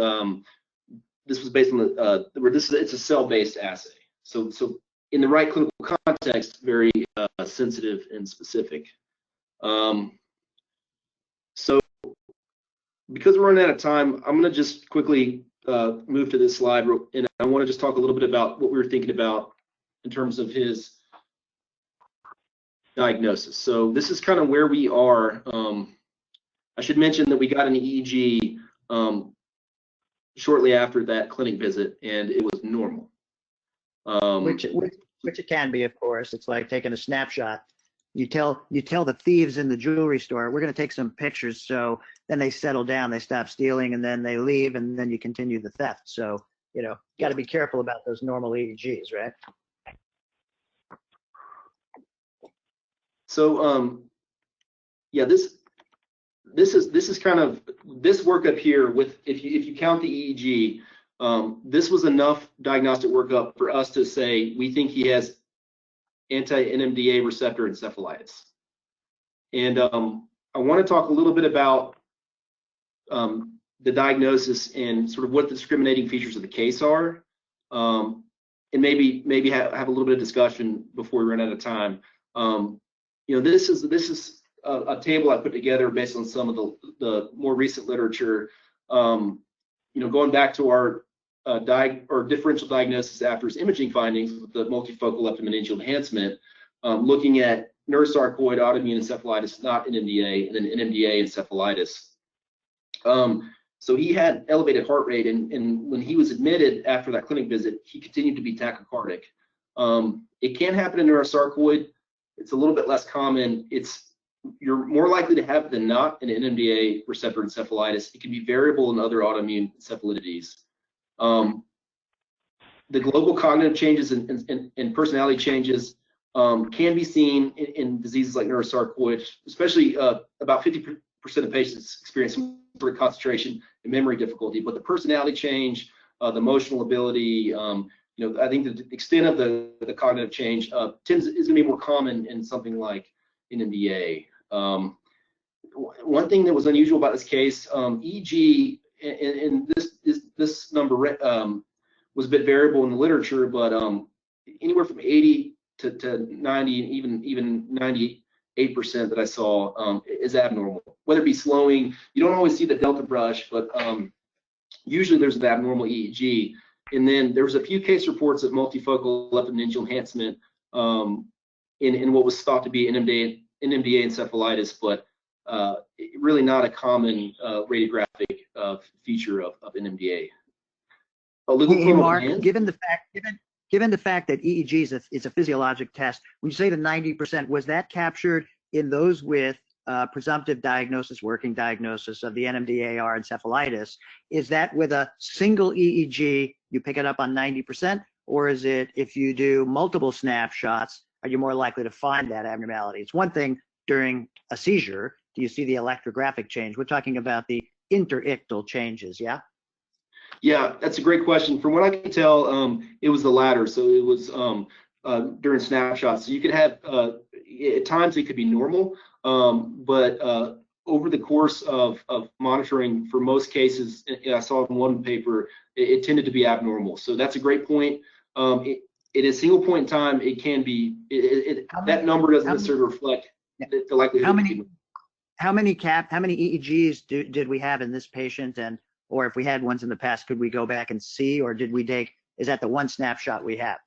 based on it's a cell-based assay. So in the right clinical context, very sensitive and specific. So because we're running out of time, I'm going to just quickly move to this slide, and I want to just talk a little bit about what we were thinking about in terms of his diagnosis. So this is kind of where we are. I should mention that we got an EEG shortly after that clinic visit, and it was normal. Which it can be, of course. It's like taking a snapshot. You tell the thieves in the jewelry store, we're going to take some pictures. So then they settle down, they stop stealing, and then they leave, and then you continue the theft. So, got to be careful about those normal EEGs, right? So, yeah, this is kind of this workup here with if you count the EEG, this was enough diagnostic workup for us to say we think he has anti-NMDA receptor encephalitis. And I want to talk a little bit about the diagnosis and sort of what the discriminating features of the case are, and maybe have a little bit of discussion before we run out of time. This is a table I put together based on some of the more recent literature going back to our differential diagnosis after his imaging findings with the multifocal leptomeningeal enhancement, looking at neurosarcoid autoimmune encephalitis, not NMDA, and then NMDA encephalitis. So he had elevated heart rate, and when he was admitted after that clinic visit, he continued to be tachycardic. It can happen in neurosarcoid. It's a little bit less common. You're more likely to have than not an NMDA receptor encephalitis. It can be variable in other autoimmune encephalitides. The global cognitive changes and personality changes can be seen in diseases like neurosarcoid, especially about 50% of patients experience some sort of concentration and memory difficulty. But the personality change, the emotional ability, I think the extent of the cognitive change is going to be more common in something like NMDA. One thing that was unusual about this case, EEG, and this number was a bit variable in the literature, but anywhere from 80 to 90, even 98% that I saw is abnormal. Whether it be slowing, you don't always see the delta brush, but usually there's an abnormal EEG. And then there was a few case reports of multifocal leptomeningeal enhancement in what was thought to be NMDA encephalitis, but really not a common radiographic feature of NMDA. Hey, Mark, given the fact that EEG is a physiologic test, when you say the 90%, was that captured in those with presumptive diagnosis, working diagnosis of the NMDA-AR encephalitis? Is that with a single EEG, you pick it up on 90%, or is it if you do multiple snapshots, are you more likely to find that abnormality? It's one thing during a seizure, do you see the electrographic change? We're talking about the interictal changes, yeah? Yeah, that's a great question. From what I can tell, it was the latter. So it was during snapshots. So you could have, at times it could be normal, but over the course of monitoring, for most cases, I saw in one paper, it tended to be abnormal. So that's a great point. At a single point in time, it can be, that number doesn't necessarily reflect the likelihood. How many EEGs did we have in this patient? Or if we had ones in the past, could we go back and see, or is that the one snapshot we have?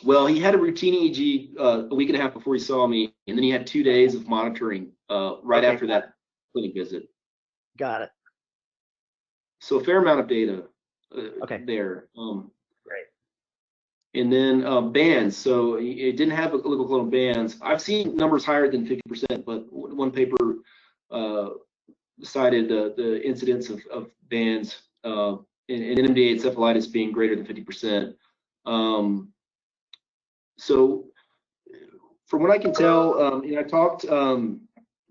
Well, he had a routine EEG a week and a half before he saw me, and then he had 2 days of monitoring after that clinic visit. Got it. So a fair amount of data there. Great. And then bands. So it didn't have oligoclonal bands. I've seen numbers higher than 50%, but one paper cited the incidence of bands in NMDA encephalitis being greater than 50%. So from what I can tell, I talked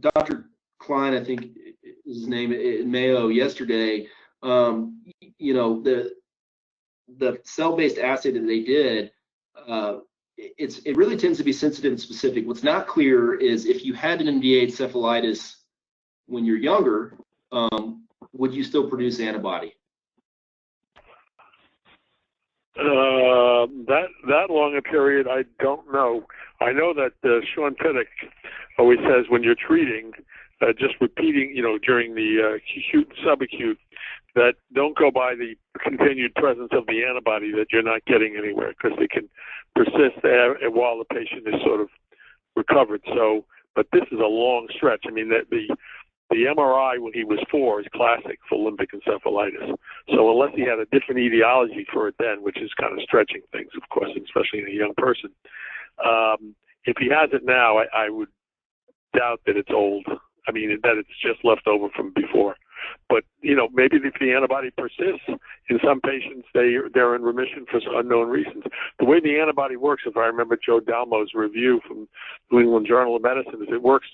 Dr. Klein, I think is his name, at Mayo yesterday. The cell-based assay that they did, it really tends to be sensitive and specific. What's not clear is if you had an NMDA encephalitis when you're younger, would you still produce antibody? That long a period, I don't know. I know that Sean Pinnock always says when you're treating, just repeating, during the acute, subacute, that don't go by the continued presence of the antibody, that you're not getting anywhere, because they can persist while the patient is sort of recovered. So, but this is a long stretch. I mean, the MRI when he was 4 is classic for limbic encephalitis. So unless he had a different etiology for it then, which is kind of stretching things, of course, especially in a young person, if he has it now, I would doubt that it's old. I mean, that it's just left over from before. But, maybe if the antibody persists, in some patients, they're in remission for unknown reasons. The way the antibody works, if I remember Joe Dalmo's review from New England Journal of Medicine, is it works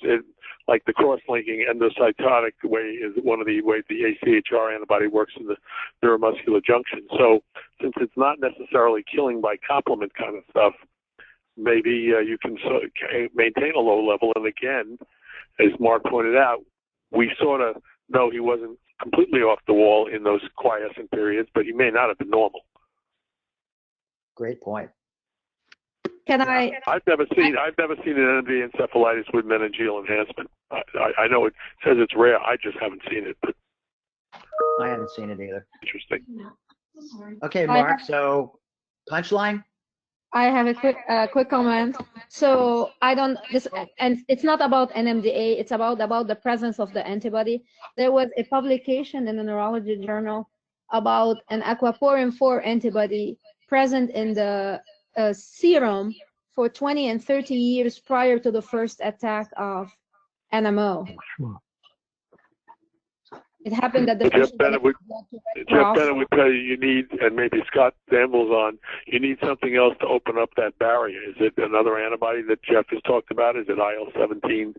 like the cross-linking endocytotic way is one of the ways the AChR antibody works in the neuromuscular junction. So since it's not necessarily killing by complement kind of stuff, maybe you can maintain a low level. And again, as Mark pointed out, we sort of know he wasn't completely off the wall in those quiescent periods, but he may not have been normal. Great point. I've never seen an NMDA encephalitis with meningeal enhancement. I know it says it's rare. I just haven't seen it. But I haven't seen it either. Interesting. Okay, Mark. So, punchline. I have a quick comment. So and it's not about NMDA. It's about the presence of the antibody. There was a publication in the Neurology Journal about an aquaporin 4 antibody present in the serum for 20 and 30 years prior to the first attack of NMO. It happened that the Jeff Bennett would tell you need, and maybe Scott Samuels on, you need something else to open up that barrier. Is it another antibody that Jeff has talked about? Is it IL-17?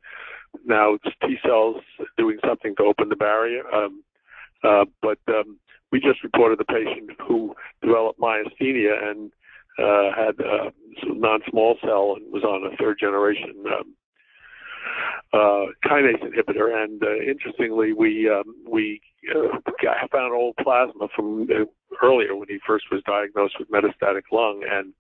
Now it's T cells doing something to open the barrier. But we just reported the patient who developed myasthenia and had non-small cell and was on a third generation kinase inhibitor, and interestingly, we found old plasma from earlier when he first was diagnosed with metastatic lung, and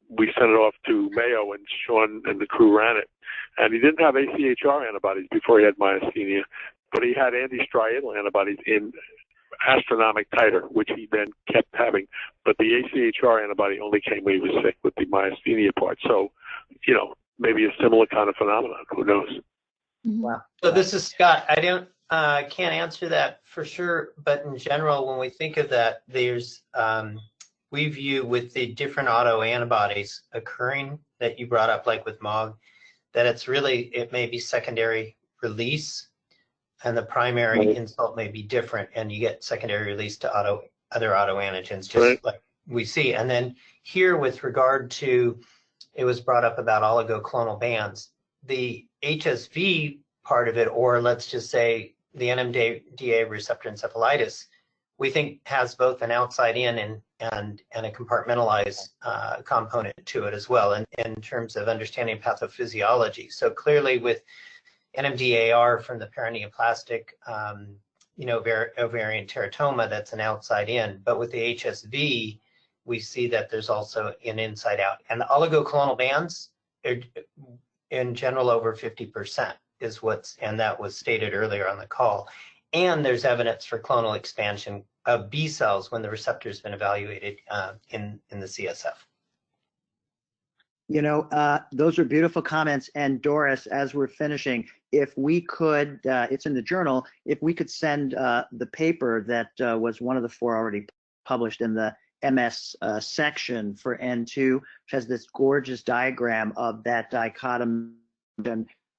we sent it off to Mayo, and Sean and the crew ran it, and he didn't have AChR antibodies before he had myasthenia, but he had anti-striatal antibodies in astronomic titer, which he then kept having, but the AChR antibody only came when he was sick with the myasthenia part. So, maybe a similar kind of phenomenon. Who knows? Wow. So this is Scott. I can't answer that for sure, but in general, when we think of that, there's we view with the different autoantibodies occurring that you brought up, like with MOG, that it may be secondary release, and the primary insult may be different, and you get secondary release to other autoantigens, just like we see. And then here, with regard to, it was brought up about oligoclonal bands. The HSV part of it, or let's just say the NMDA receptor encephalitis, we think has both an outside in and a compartmentalized component to it as well in terms of understanding pathophysiology. So clearly with NMDAR from the paraneoplastic ovarian teratoma, that's an outside in, but with the HSV, we see that there's also an inside out. And the oligoclonal bands are in general over 50% and that was stated earlier on the call. And there's evidence for clonal expansion of B cells when the receptor has been evaluated in the CSF. Those are beautiful comments. And Doris, as we're finishing, if we could, it's in the journal, if we could send the paper that was one of the 4 already published in the MS section for N2, which has this gorgeous diagram of that dichotomy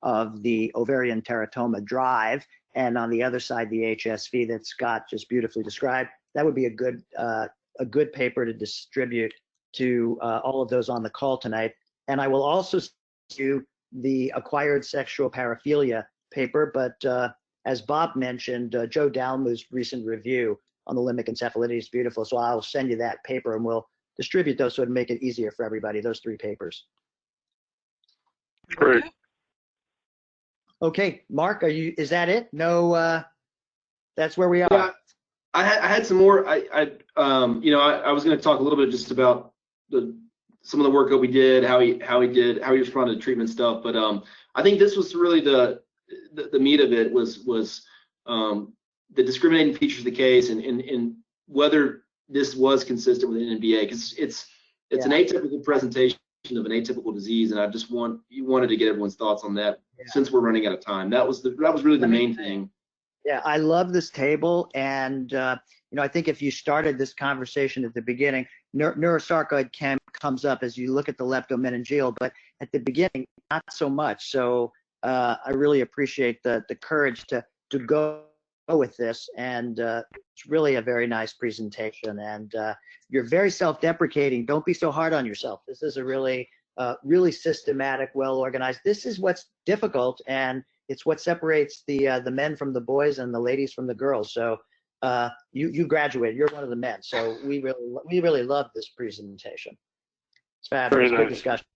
of the ovarian teratoma drive, and on the other side, the HSV that Scott just beautifully described. That would be a good paper to distribute to all of those on the call tonight. And I will also do the acquired sexual paraphilia paper, but as Bob mentioned, Joe Dalmu's recent review on the limbic encephalitis is beautiful. So I'll send you that paper and we'll distribute those so it'll make it easier for everybody, those 3 papers. Great. Okay, Mark, is that it? No, that's where we are. Yeah, I had some more. I was going to talk a little bit just about some of the work that we did, how he responded to treatment stuff. But I think this was really the meat of it was the discriminating features of the case and whether this was consistent with NMDA, because it's an atypical presentation of an atypical disease, and I just wanted to get everyone's thoughts on that since we're running out of time. That was really the main thing. Yeah, I love this table, and I think if you started this conversation at the beginning, neurosarcoid comes up as you look at the leptomeningeal, but at the beginning, not so much. So I really appreciate the courage to go with this, and it's really a very nice presentation, and you're very self-deprecating. Don't be so hard on yourself. This is a really systematic, well-organized. This is what's difficult, and it's what separates the men from the boys and the ladies from the girls. So you graduated. You're one of the men. So we really love this presentation. It's fabulous. Good discussion.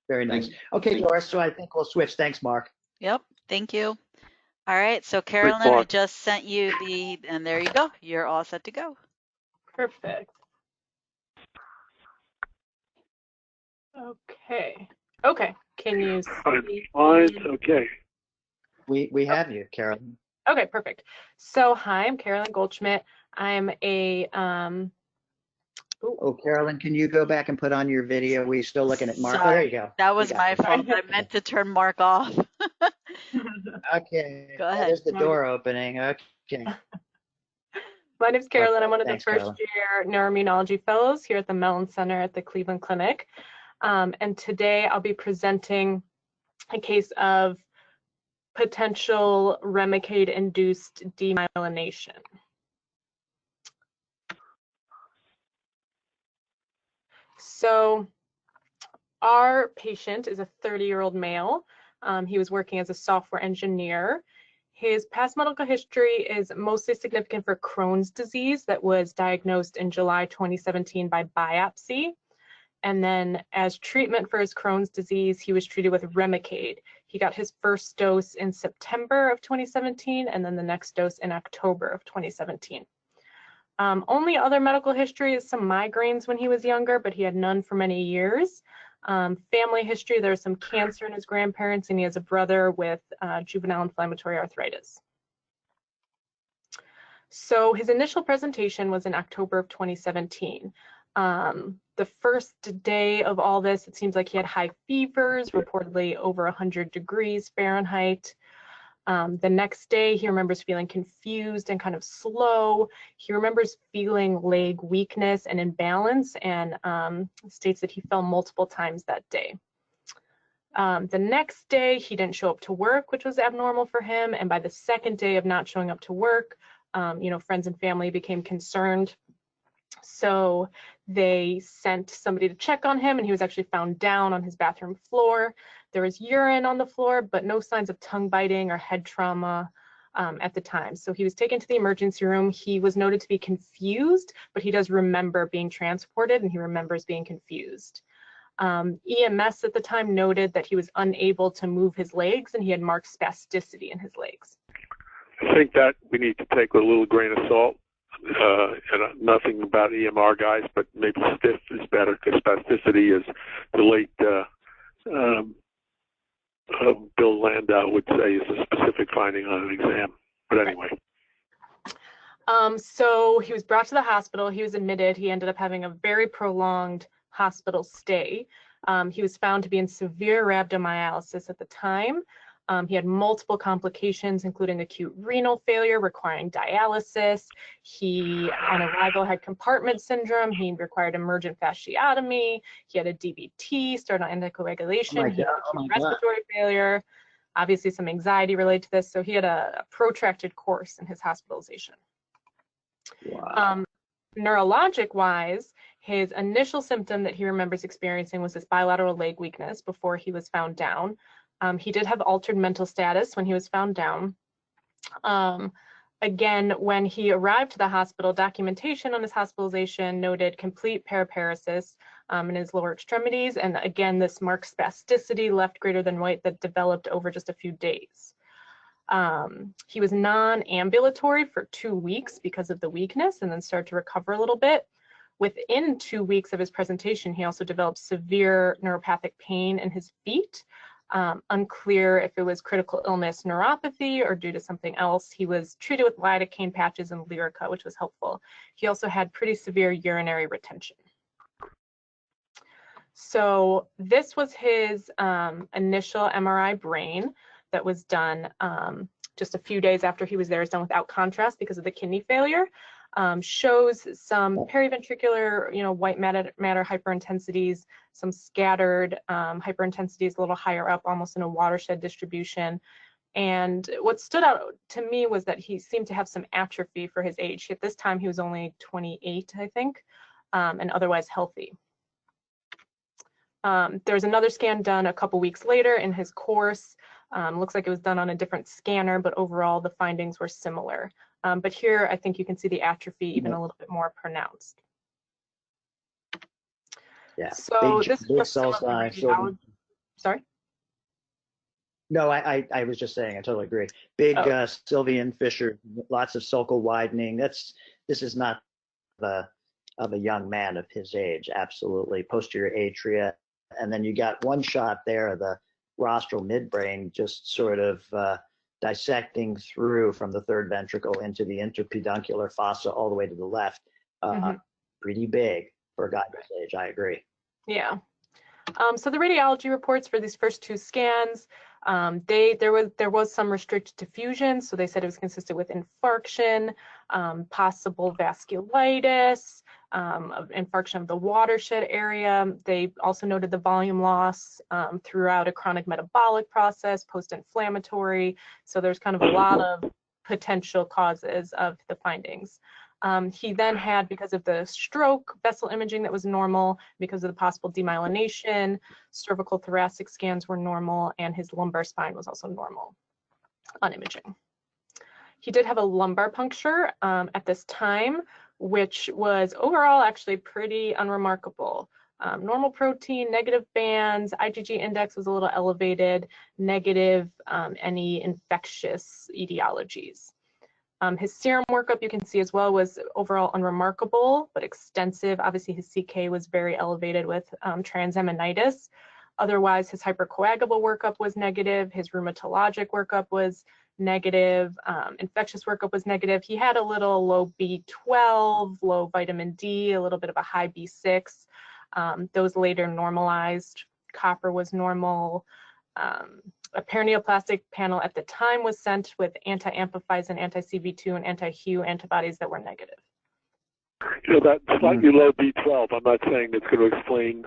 Very nice. Okay, Doris. So I think we'll switch. Thanks, Mark. Yep. Thank you. All right. So Carolyn, I just sent you and there you go. You're all set to go. Perfect. Okay. Can you see? Okay. We have you, Carolyn. Okay, perfect. So hi, I'm Carolyn Goldschmidt. I'm a Oh, Carolyn, can you go back and put on your video? We're still looking at Mark. Oh, there you go. That was You got my it. fault. I meant to turn Mark off. Okay. Go ahead. There's the door opening. Okay. My name's Carolyn. I'm one of the Thanks, first Carolyn. year neuroimmunology fellows here at the Mellon Center at the Cleveland Clinic. And today I'll be presenting a case of potential Remicade-induced demyelination. So our patient is a 30-year-old male. He was working as a software engineer. His past medical history is mostly significant for Crohn's disease that was diagnosed in July 2017 by biopsy. And then as treatment for his Crohn's disease, he was treated with Remicade. He got his first dose in September of 2017, and then the next dose in October of 2017. Only other medical history is some migraines when he was younger, but he had none for many years. Family history, there's some cancer in his grandparents, and he has a brother with juvenile inflammatory arthritis. So his initial presentation was in October of 2017. The first day of all this, it seems like he had high fevers, reportedly over 100 degrees Fahrenheit. The next day, he remembers feeling confused and kind of slow. He remembers feeling leg weakness and imbalance, and states that he fell multiple times that day. The next day, he didn't show up to work, which was abnormal for him. And by the second day of not showing up to work, friends and family became concerned. So they sent somebody to check on him, and he was actually found down on his bathroom floor. There was urine on the floor, but no signs of tongue biting or head trauma at the time. So he was taken to the emergency room. He was noted to be confused, but he does remember being transported, and he remembers being confused. EMS at the time noted that he was unable to move his legs, and he had marked spasticity in his legs. I think that we need to take with a little grain of salt. And nothing about EMR guys, but maybe stiff is better because spasticity is the late Bill Landau would say is a specific finding on an exam. But anyway. So he was brought to the hospital. He was admitted. He ended up having a very prolonged hospital stay. He was found to be in severe rhabdomyolysis at the time. He had multiple complications, including acute renal failure requiring dialysis. He, on arrival, had compartment syndrome. He required emergent fasciotomy. He had a DVT, started on anticoagulation. He had acute respiratory failure, obviously some anxiety related to this. So he had a protracted course in his hospitalization. Wow. Neurologic-wise, his initial symptom that he remembers experiencing was this bilateral leg weakness before he was found down. He did have altered mental status when he was found down. Again, when he arrived to the hospital, documentation on his hospitalization noted complete paraparesis in his lower extremities. And again, this marked spasticity, left greater than right, that developed over just a few days. He was non-ambulatory for 2 weeks because of the weakness, and then started to recover a little bit. Within 2 weeks of his presentation, he also developed severe neuropathic pain in his feet. Unclear if it was critical illness neuropathy or due to something else. He was treated with lidocaine patches and Lyrica, which was helpful. He also had pretty severe urinary retention. So this was his initial MRI brain that was done just a few days after he was there. It was done without contrast because of the kidney failure. Shows some periventricular, white matter hyperintensities, some scattered hyperintensities a little higher up, almost in a watershed distribution. And what stood out to me was that he seemed to have some atrophy for his age. At this time, he was only 28, I think, and otherwise healthy. There was another scan done a couple weeks later in his course. Looks like it was done on a different scanner, but overall the findings were similar. But here, I think you can see the atrophy even a little bit more pronounced. Yeah. So big, this big was some of the radiology. Sorry? No, I was just saying, I totally agree. Big Sylvian fissure, lots of sulcal widening. This is not of a young man of his age, absolutely. Posterior atria. And then you got one shot there of the rostral midbrain just sort of dissecting through from the third ventricle into the interpeduncular fossa all the way to the left. Pretty big for a guy this age, I agree. Yeah. So the radiology reports for these first 2 scans, there was some restricted diffusion, so they said it was consistent with infarction, possible vasculitis, infarction of the watershed area. They also noted the volume loss throughout a chronic metabolic process, post-inflammatory. So there's kind of a lot of potential causes of the findings. He then had, because of the stroke, vessel imaging that was normal, because of the possible demyelination, cervical thoracic scans were normal, and his lumbar spine was also normal on imaging. He did have a lumbar puncture at this time, which was overall actually pretty unremarkable. Normal protein, negative bands, IgG index was a little elevated, negative any infectious etiologies. His serum workup, you can see as well, was overall unremarkable, but extensive. Obviously, his CK was very elevated with transaminitis. Otherwise, his hypercoagulable workup was negative. His rheumatologic workup was negative. Infectious workup was negative. He had a little low B12, low vitamin D, a little bit of a high B6. Those later normalized. Copper was normal. A perineoplastic panel at the time was sent with anti-amphiphysin, anti-CB2, and anti-HU antibodies that were negative. You know, that slightly low B12, I'm not saying it's going to explain,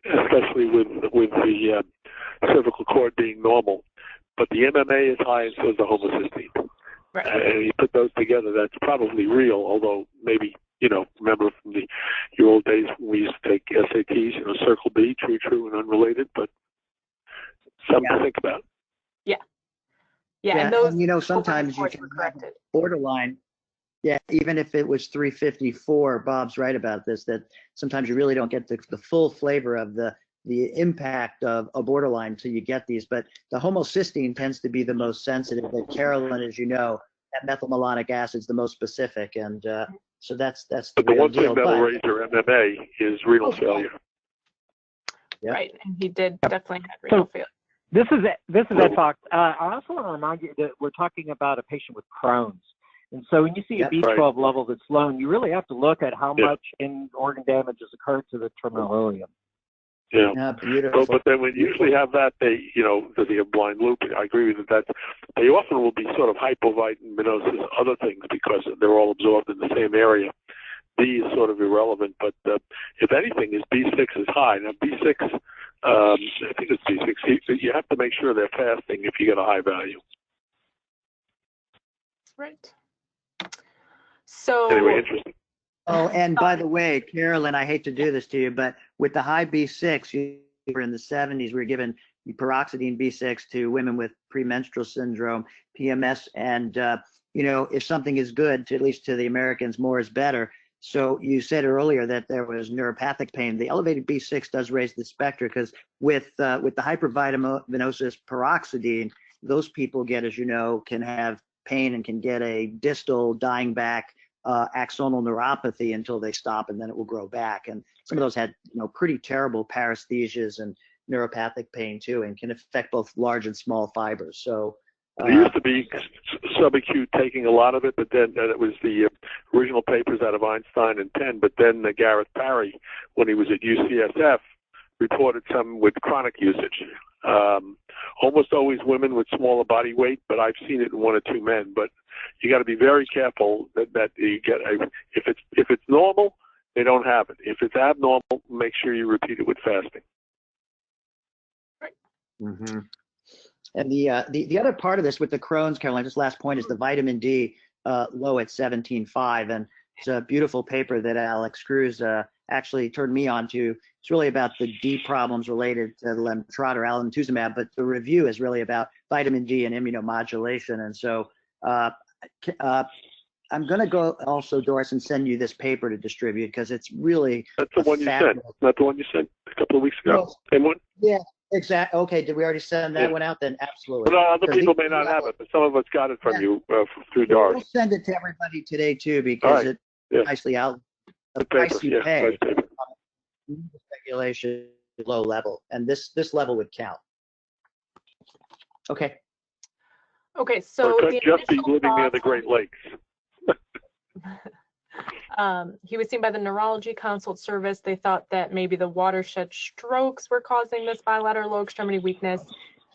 especially with the cervical cord being normal, but the MMA is high and so is the homocysteine. Right. And you put those together, that's probably real, although maybe, you know, remember from your old days when we used to take SATs, you know, circle B, true, and unrelated, but something to think about. Yeah, and those, you know, sometimes you can have borderline. Yeah, even if it was 354, Bob's right about this, that sometimes you really don't get the full flavor of the impact of a borderline until you get these. But the homocysteine tends to be the most sensitive. That Carolyn, as you know, that methylmalonic acid is the most specific, and so that's the But the real one thing deal. that'll raise your MMA is renal failure. Yep. Right, and he did definitely have renal failure. This is Ed Fox. I also want to remind you that we're talking about a patient with Crohn's. And so when you see a B12 level that's low, you really have to look at how much in-organ damage has occurred to the terminal ileum. Yeah, beautiful. But then when you usually have that, they, you know, the blind loop, I agree with you that they often will be sort of hypovitaminosis, other things, because they're all absorbed in the same area. B is sort of irrelevant, but if anything, is B6 is high. Now, B6, I think it's B6. You have to make sure they're fasting if you get a high value. Right. So anyway, interesting. Oh, and by the way, Carolyn, I hate to do this to you, but with the high B6, you were in the 70s, we were given paroxetine B6 to women with premenstrual syndrome, PMS, and you know, if something is good, at least to the Americans, more is better. So you said earlier that there was neuropathic pain. The elevated B6 does raise the specter, because with the hypervitaminosis paroxetine, those people get, as you know, can have pain and can get a distal dying back axonal neuropathy until they stop, and then it will grow back. And some of those had, you know, pretty terrible paresthesias and neuropathic pain too, and can affect both large and small fibers. So there used to be subacute taking a lot of it, but then it was the original papers out of Einstein and Penn. But then Gareth Parry, when he was at UCSF, reported some with chronic usage. Almost always women with smaller body weight, but I've seen it in 1 or 2 men. But you got to be very careful that you get if it's normal, they don't have it. If it's abnormal, make sure you repeat it with fasting. Right. Mm-hmm. And the other part of this with the Crohn's, Caroline, just last point, is the vitamin D low at 17.5, and it's a beautiful paper that Alex Cruz actually turned me on to. It's really about the D problems related to Lemtrod or alemtuzumab, but the review is really about vitamin D and immunomodulation. And so I'm going to go also, Doris, and send you this paper to distribute, because it's really that's the one you sent. Not the one you sent a couple of weeks ago. Well, Same one? Yeah, exactly. Okay, did we already send that one out then? Absolutely. But other people may not have it, but some of us got it from you through Doris. We'll send it to everybody today too, because it nicely out the price you pay. Regulation low level, and this level would count. Okay. Okay, so or could the just be initial living near the thoughts Great Lakes. he was seen by the Neurology Consult Service. They thought that maybe the watershed strokes were causing this bilateral low extremity weakness.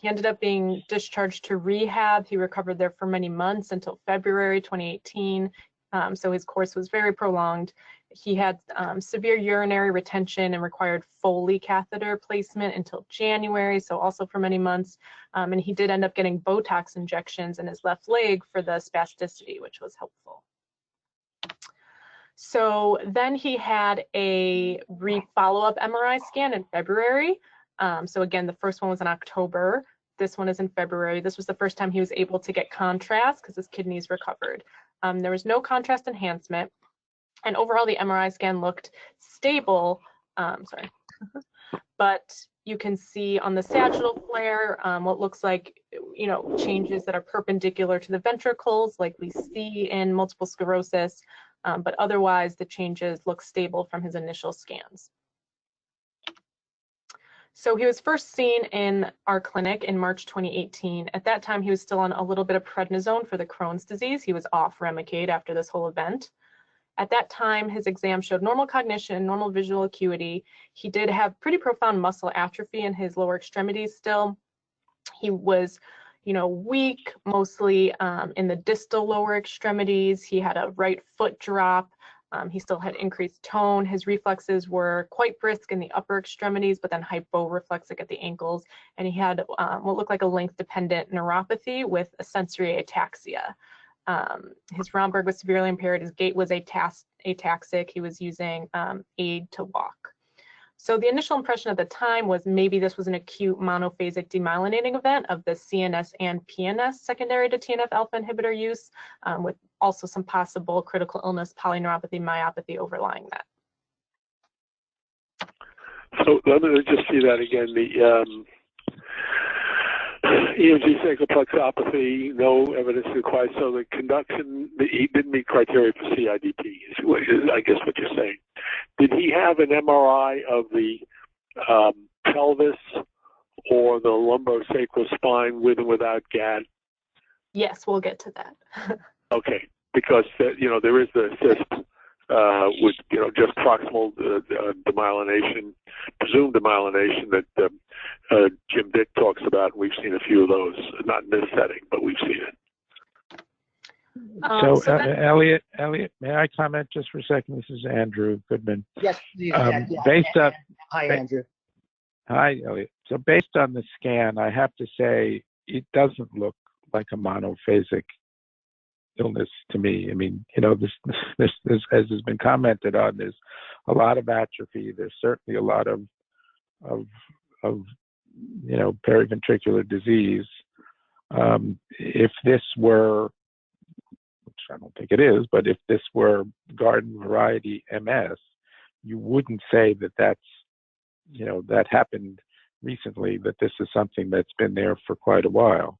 He ended up being discharged to rehab. He recovered there for many months until February 2018. So his course was very prolonged. He had severe urinary retention and required Foley catheter placement until January, so also for many months. And he did end up getting Botox injections in his left leg for the spasticity, which was helpful. So then he had a follow-up MRI scan in February. So again, the first one was in October. This one is in February. This was the first time he was able to get contrast because his kidneys recovered. There was no contrast enhancement. And overall, the MRI scan looked stable. But you can see on the sagittal flare what looks like, changes that are perpendicular to the ventricles, like we see in multiple sclerosis. But otherwise, the changes look stable from his initial scans. So he was first seen in our clinic in March 2018. At that time, he was still on a little bit of prednisone for the Crohn's disease. He was off Remicade after this whole event. At that time, his exam showed normal cognition, normal visual acuity. He did have pretty profound muscle atrophy in his lower extremities still. He was, weak, mostly in the distal lower extremities. He had a right foot drop. He still had increased tone. His reflexes were quite brisk in the upper extremities, but then hyporeflexic at the ankles. And he had what looked like a length-dependent neuropathy with a sensory ataxia. His Romberg was severely impaired. His gait was ataxic. He was using aid to walk. So the initial impression at the time was maybe this was an acute monophasic demyelinating event of the CNS and PNS secondary to TNF-alpha inhibitor use, with also some possible critical illness, polyneuropathy, myopathy overlying that. So let me just see that again. The EMG sacroplexopathy, no evidence required. So the conduction, he didn't meet criteria for CIDP, is I guess what you're saying. Did he have an MRI of the pelvis or the lumbosacral spine with and without GAD? Yes, we'll get to that. Okay, because there is the CISP with just proximal demyelination, presumed demyelination that Jim Dick talks about. We've seen a few of those, not in this setting, but we've seen it. Elliot, may I comment just for a second? This is Andrew Goodman. Yes, please. Hi, Andrew. Hi, Elliot. So based on the scan, I have to say it doesn't look like a monophasic illness to me. I mean, this as has been commented on, there's a lot of atrophy. There's certainly a lot of periventricular disease. If this were, which I don't think it is, but if this were garden variety MS, you wouldn't say that that's, that happened recently, that this is something that's been there for quite a while.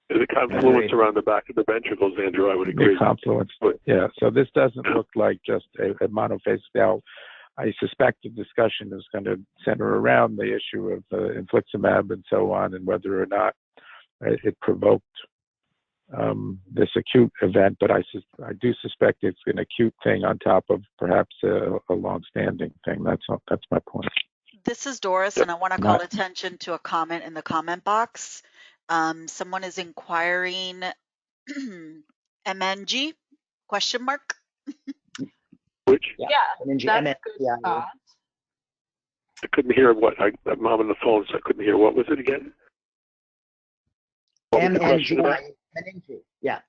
There's a confluence around the back of the ventricles, Andrew, I would agree. The confluence, yeah. So this doesn't look like just a monophasic. Now, I suspect the discussion is going to center around the issue of infliximab and so on, and whether or not it provoked this acute event. But I do suspect it's an acute thing on top of perhaps a long-standing thing. That's my point. This is Doris, and I want to call attention to a comment in the comment box. Someone is inquiring MNG, question mark? Which? Yeah, that's a good thought. I couldn't hear what, I'm on the phone, so I couldn't hear. What was it again? MNG, yeah.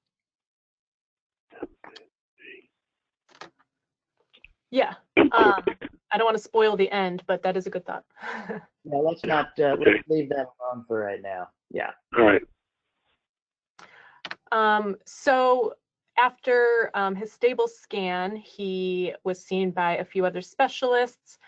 Yeah. I don't want to spoil the end, but that is a good thought. No, let's not let's leave that alone for right now. Yeah. All right. So after his stable scan, he was seen by a few other specialists.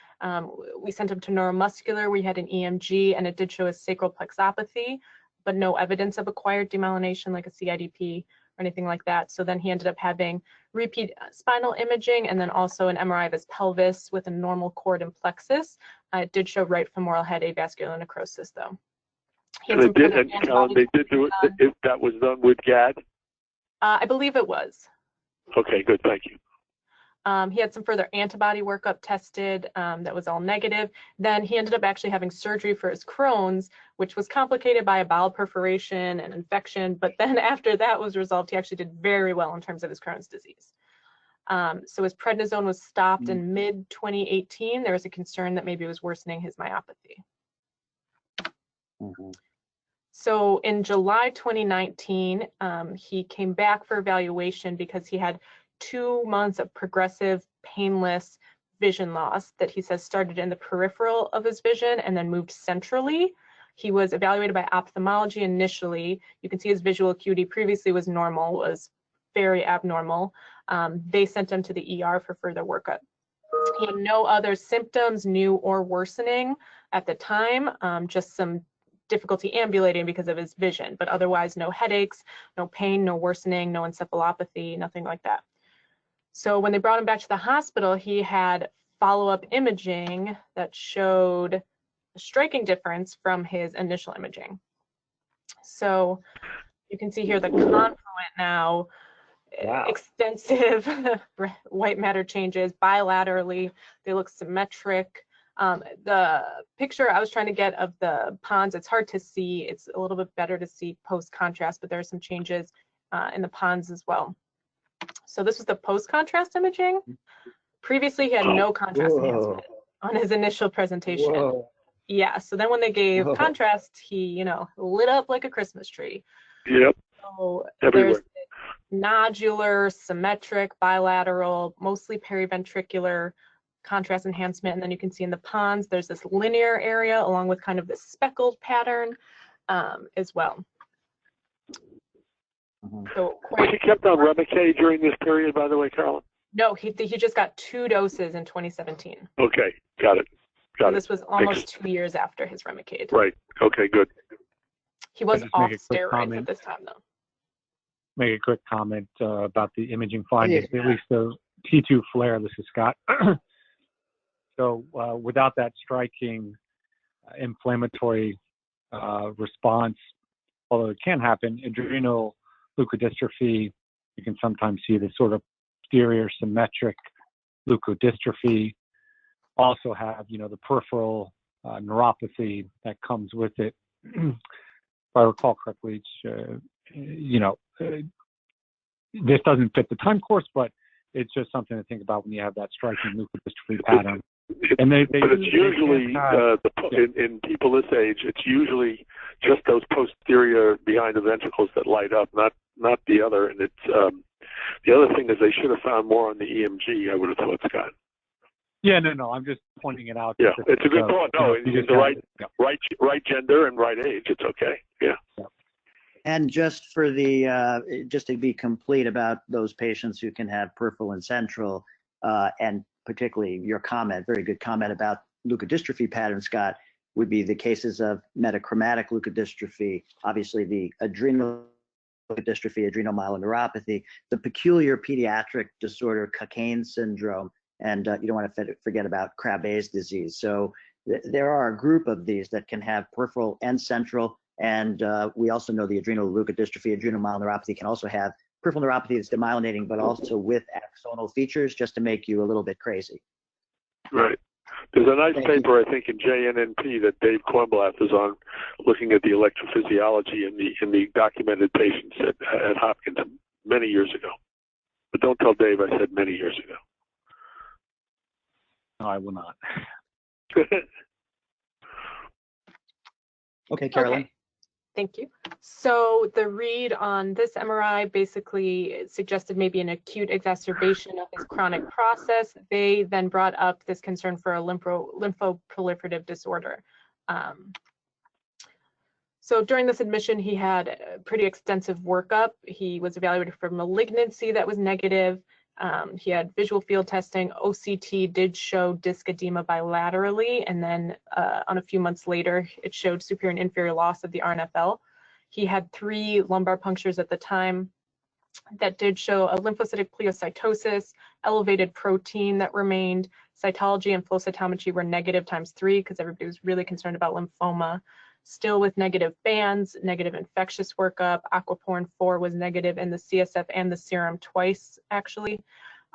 We sent him to neuromuscular. We had an EMG, and it did show a sacral plexopathy, but no evidence of acquired demyelination like a CIDP or anything like that. So then he ended up having repeat spinal imaging and then also an MRI of his pelvis with a normal cord and plexus. It did show right femoral head avascular necrosis though. He had some further And antibody they did do it. If that was done with GAD. I believe it was. Okay, good. Thank you. He had some further antibody workup tested that was all negative. Then he ended up actually having surgery for his Crohn's, which was complicated by a bowel perforation and infection. But then after that was resolved, he actually did very well in terms of his Crohn's disease. So his prednisone was stopped in mid-2018. There was a concern that maybe it was worsening his myopathy. So in July 2019, he came back for evaluation because he had 2 months of progressive, painless vision loss that he says started in the peripheral of his vision and then moved centrally. He was evaluated by ophthalmology initially. You can see his visual acuity previously was normal, was very abnormal. They sent him to the ER for further workup. He had no other symptoms, new or worsening at the time, just some difficulty ambulating because of his vision, but otherwise no headaches, no pain, no worsening, no encephalopathy, nothing like that. So when they brought him back to the hospital, he had follow-up imaging that showed a striking difference from his initial imaging. So you can see here the confluent now, extensive white matter changes bilaterally. They look symmetric. The picture I was trying to get of the pons, it's hard to see. It's a little bit better to see post-contrast, but there are some changes in the pons as well. So this was the post-contrast imaging. Previously, he had no contrast enhancement on his initial presentation. Yeah, so then when they gave contrast, he, you know, lit up like a Christmas tree. Yep. So everywhere. There's nodular, symmetric, bilateral, mostly periventricular contrast enhancement. And then you can see in the pons, there's this linear area along with kind of this speckled pattern as well. So he kept on Remicade during this period, by the way, Carolyn? No, he just got 2 doses in 2017. Okay, got it. Got it. This was almost 2 years after his Remicade. Right. Okay, good. He was off steroids at this time, though. Make a quick comment about the imaging findings, at least the T2 flare. This is Scott. So without that striking inflammatory response, although it can happen, adrenal leukodystrophy, you can sometimes see the sort of posterior symmetric leukodystrophy. Also have, you know, the peripheral neuropathy that comes with it. If I recall correctly, you know, this doesn't fit the time course, but it's just something to think about when you have that striking leukodystrophy pattern. And but it's usually in people this age, it's usually just those posterior behind the ventricles that light up, not the other. And it's the other thing is they should have found more on the EMG. I would have thought, Scott. Yeah, no, I'm just pointing it out. Yeah, it's a good thought. No, it's the right gender and right age. It's okay. Yeah. And just for the just to be complete about those patients who can have peripheral and central, and particularly your comment, very good comment about leukodystrophy pattern, Scott, would be the cases of metachromatic leukodystrophy, obviously the adrenal leukodystrophy, adrenal myeloneuropathy, the peculiar pediatric disorder Cockayne syndrome, and you don't want to forget about Krabbe's disease. So there are a group of these that can have peripheral and central, and we also know the adrenal leukodystrophy, adrenal myeloneuropathy can also have peripheral neuropathy that's demyelinating, but also with axonal features, just to make you a little bit crazy. Right. There's a nice paper, I think, in JNNP that Dave Kornblath is on, looking at the electrophysiology in the documented patients at Hopkins many years ago. But don't tell Dave I said many years ago. No, I will not. Okay, Carolyn. Okay. Thank you. So the read on this MRI basically suggested maybe an acute exacerbation of his chronic process. They then brought up this concern for a lymphoproliferative disorder. So during this admission, he had a pretty extensive workup. He was evaluated for malignancy that was negative. He had visual field testing. OCT did show disc edema bilaterally, and then on a few months later, it showed superior and inferior loss of the RNFL. He had 3 lumbar punctures at the time that did show a lymphocytic pleocytosis, elevated protein that remained. Cytology and flow cytometry were negative ×3 because everybody was really concerned about lymphoma. still with negative bands, negative infectious workup. Aquaporin 4 was negative in the CSF and the serum twice, actually.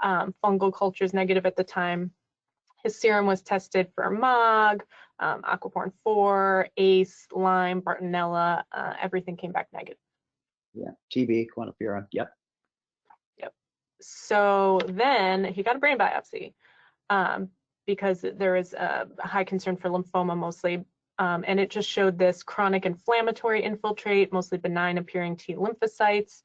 Fungal cultures negative at the time. His serum was tested for MOG, Aquaporin 4, ACE, Lyme, Bartonella. Everything came back negative. Yeah, TB, quantiferon. Yep. Yep. So then he got a brain biopsy because there is a high concern for lymphoma mostly. And it just showed this chronic inflammatory infiltrate, mostly benign appearing T lymphocytes.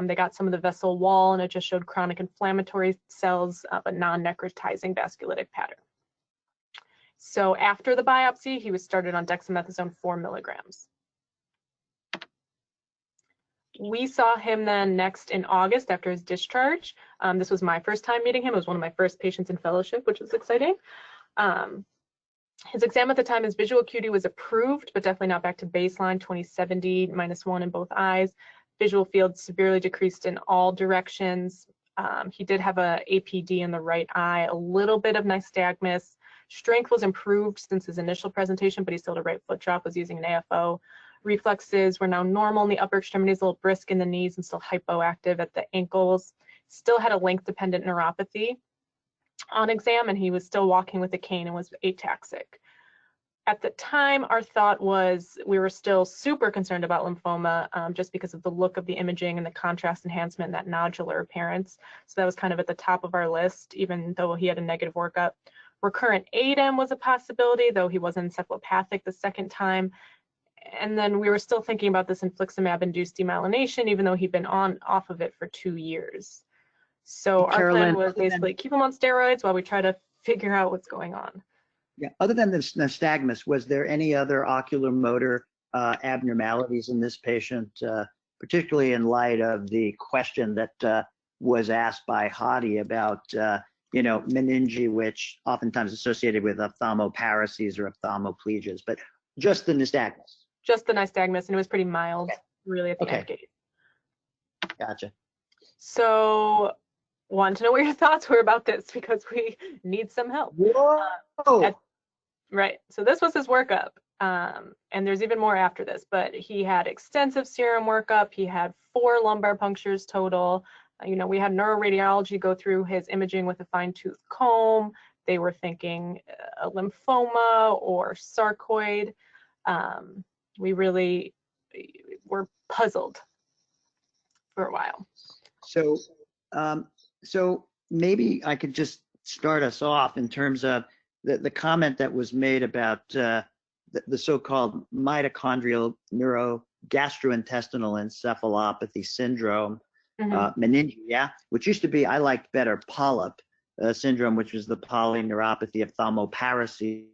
They got some of the vessel wall, and it just showed chronic inflammatory cells, but non-necrotizing vasculitic pattern. So after the biopsy, he was started on dexamethasone 4 milligrams. We saw him then next in August after his discharge. This was my first time meeting him. It was one of my first patients in fellowship, which was exciting. His exam at the time, his visual acuity was approved, but definitely not back to baseline, 20/70, -1 in both eyes. Visual field severely decreased in all directions. He did have a APD in the right eye, a little bit of nystagmus. Strength was improved since his initial presentation, but he still had a right foot drop, was using an AFO. Reflexes were now normal in the upper extremities, a little brisk in the knees, and still hypoactive at the ankles. Still had a length-dependent neuropathy on exam, and he was still walking with a cane and was ataxic. At the time, our thought was we were still super concerned about lymphoma just because of the look of the imaging and the contrast enhancement and that nodular appearance. So that was kind of at the top of our list, even though he had a negative workup. Recurrent ADEM was a possibility, though he wasn't encephalopathic the second time. And then we were still thinking about this infliximab-induced demyelination, even though he'd been off of it for 2 years. So our plan was basically keep him on steroids while we try to figure out what's going on. Yeah. Other than the nystagmus, was there any other ocular motor abnormalities in this patient, particularly in light of the question that was asked by Hadi about, meningi, which oftentimes associated with ophthalmoparesis or ophthalmoplegias, but just the nystagmus? Just the nystagmus, and it was pretty mild, really, at the end gate. Gotcha. So, wanted to know what your thoughts were about this because we need some help. Whoa! Right. So this was his workup, and there's even more after this. But he had extensive serum workup. He had 4 lumbar punctures total. We had neuroradiology go through his imaging with a fine-tooth comb. They were thinking a lymphoma or sarcoid. We really were puzzled for a while. So maybe I could just start us off in terms of the comment that was made about the so-called mitochondrial neurogastrointestinal encephalopathy syndrome, meningia, which used to be, I liked better, polyp syndrome, which was the polyneuropathy of ophthalmoparesis,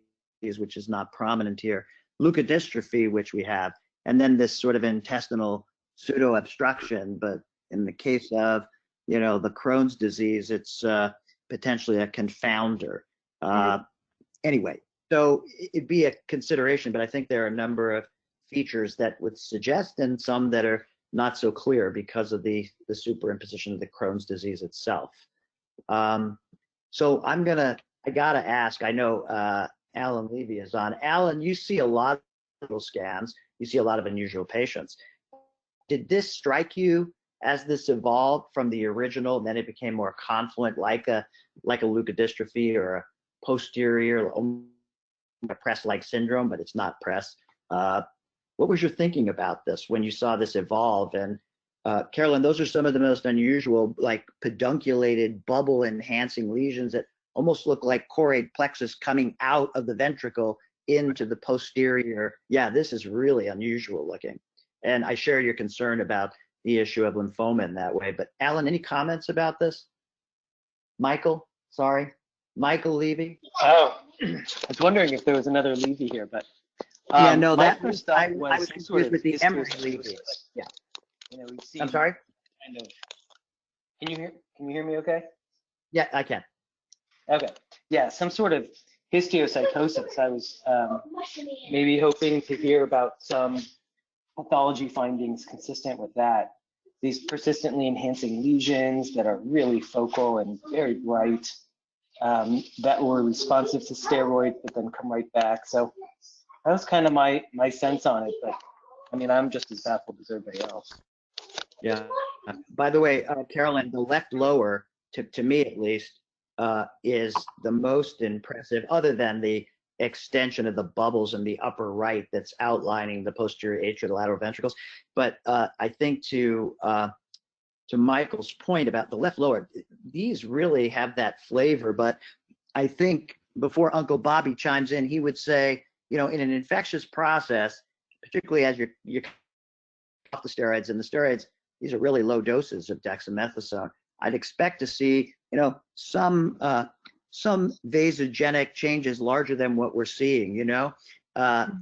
which is not prominent here, leukodystrophy, which we have, and then this sort of intestinal pseudo-obstruction. But in the case of, the Crohn's disease, it's potentially a confounder. Anyway, so it'd be a consideration, but I think there are a number of features that would suggest and some that are not so clear because of the superimposition of the Crohn's disease itself. So I gotta ask, I know Alan Levy is on. Alan, you see a lot of scans, you see a lot of unusual patients. Did this strike you as this evolved from the original, and then it became more confluent, like a leukodystrophy or a posterior press-like syndrome, but it's not press? What was your thinking about this when you saw this evolve? And Carolyn, those are some of the most unusual, like pedunculated bubble-enhancing lesions that almost look like choroid plexus coming out of the ventricle into the posterior. Yeah, this is really unusual looking. And I share your concern about the issue of lymphoma in that way. But Alan, any comments about this? Michael Levy? Oh, I was wondering if there was another Levy here, but yeah, no, that was I was confused with the Emery Levy. Yeah. We've seen I'm sorry? kind of. Can you hear me okay? Yeah, I can. Okay. Yeah, some sort of histiocytosis. I was maybe hoping to hear about some pathology findings consistent with that. These persistently enhancing lesions that are really focal and very bright, that were responsive to steroids, but then come right back. So was kind of my sense on it, but I mean, I'm just as baffled as everybody else. Yeah. By the way, Carolyn, the left lower, to me at least, is the most impressive, other than the extension of the bubbles in the upper right that's outlining the posterior atriolateral ventricles. But I think to Michael's point about the left lower, these really have that flavor. But I think before Uncle Bobby chimes in, he would say, in an infectious process, particularly as you're off the steroids, and the steroids, these are really low doses of dexamethasone. I'd expect to see, some vasogenic changes larger than what we're seeing,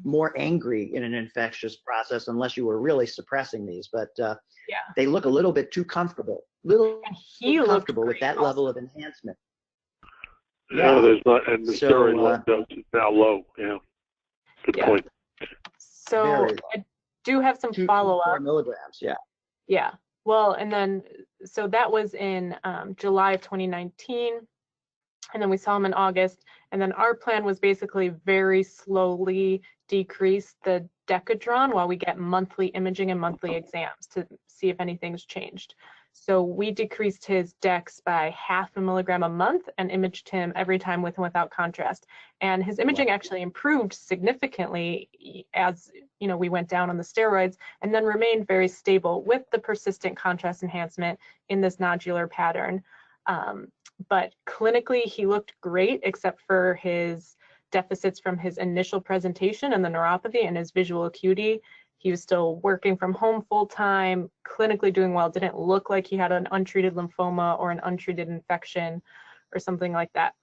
more angry in an infectious process, unless you were really suppressing these. But they look a little bit too comfortable, comfortable with that level of enhancement. Yeah, there's not, and the steroid dose is now low. Yeah, good point. So I do have some follow-up. 4 milligrams, yeah. Yeah. Well, and then, so that was in July of 2019. And then we saw him in August. And then our plan was basically very slowly decrease the Decadron while we get monthly imaging and monthly exams to see if anything's changed. So we decreased his dex by 0.5 milligram a month and imaged him every time with and without contrast. And his imaging actually improved significantly as we went down on the steroids, and then remained very stable with the persistent contrast enhancement in this nodular pattern. But clinically, he looked great, except for his deficits from his initial presentation and the neuropathy and his visual acuity. He was still working from home full time, clinically doing well, didn't look like he had an untreated lymphoma or an untreated infection or something like that.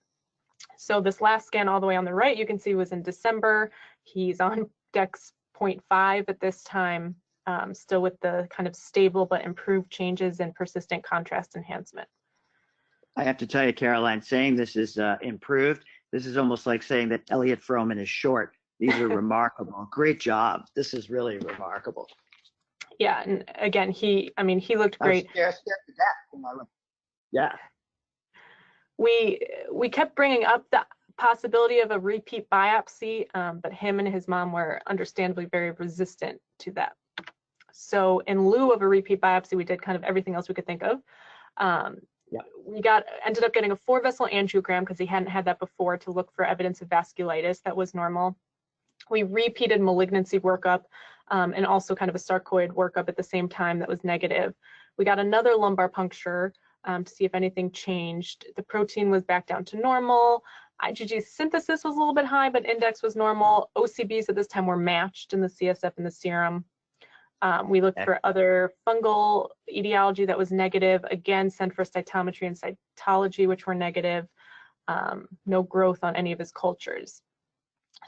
So this last scan all the way on the right, you can see was in December. He's on Dex 0.5 at this time, still with the kind of stable but improved changes in persistent contrast enhancement. I have to tell you, Caroline, saying this is improved, this is almost like saying that Elliot Froman is short. These are remarkable. Great job. This is really remarkable. Yeah, and again, he looked great. I was scared to death. Yeah. We kept bringing up the possibility of a repeat biopsy, but him and his mom were understandably very resistant to that. So in lieu of a repeat biopsy, we did kind of everything else we could think of. We ended up getting a 4-vessel angiogram because he hadn't had that before, to look for evidence of vasculitis. That was normal. We repeated malignancy workup and also kind of a sarcoid workup at the same time that was negative. We got another lumbar puncture to see if anything changed. The protein was back down to normal. IgG synthesis was a little bit high, but index was normal. OCBs at this time were matched in the CSF and the serum. We looked for other fungal etiology that was negative. Again, sent for cytometry and cytology, which were negative. No growth on any of his cultures.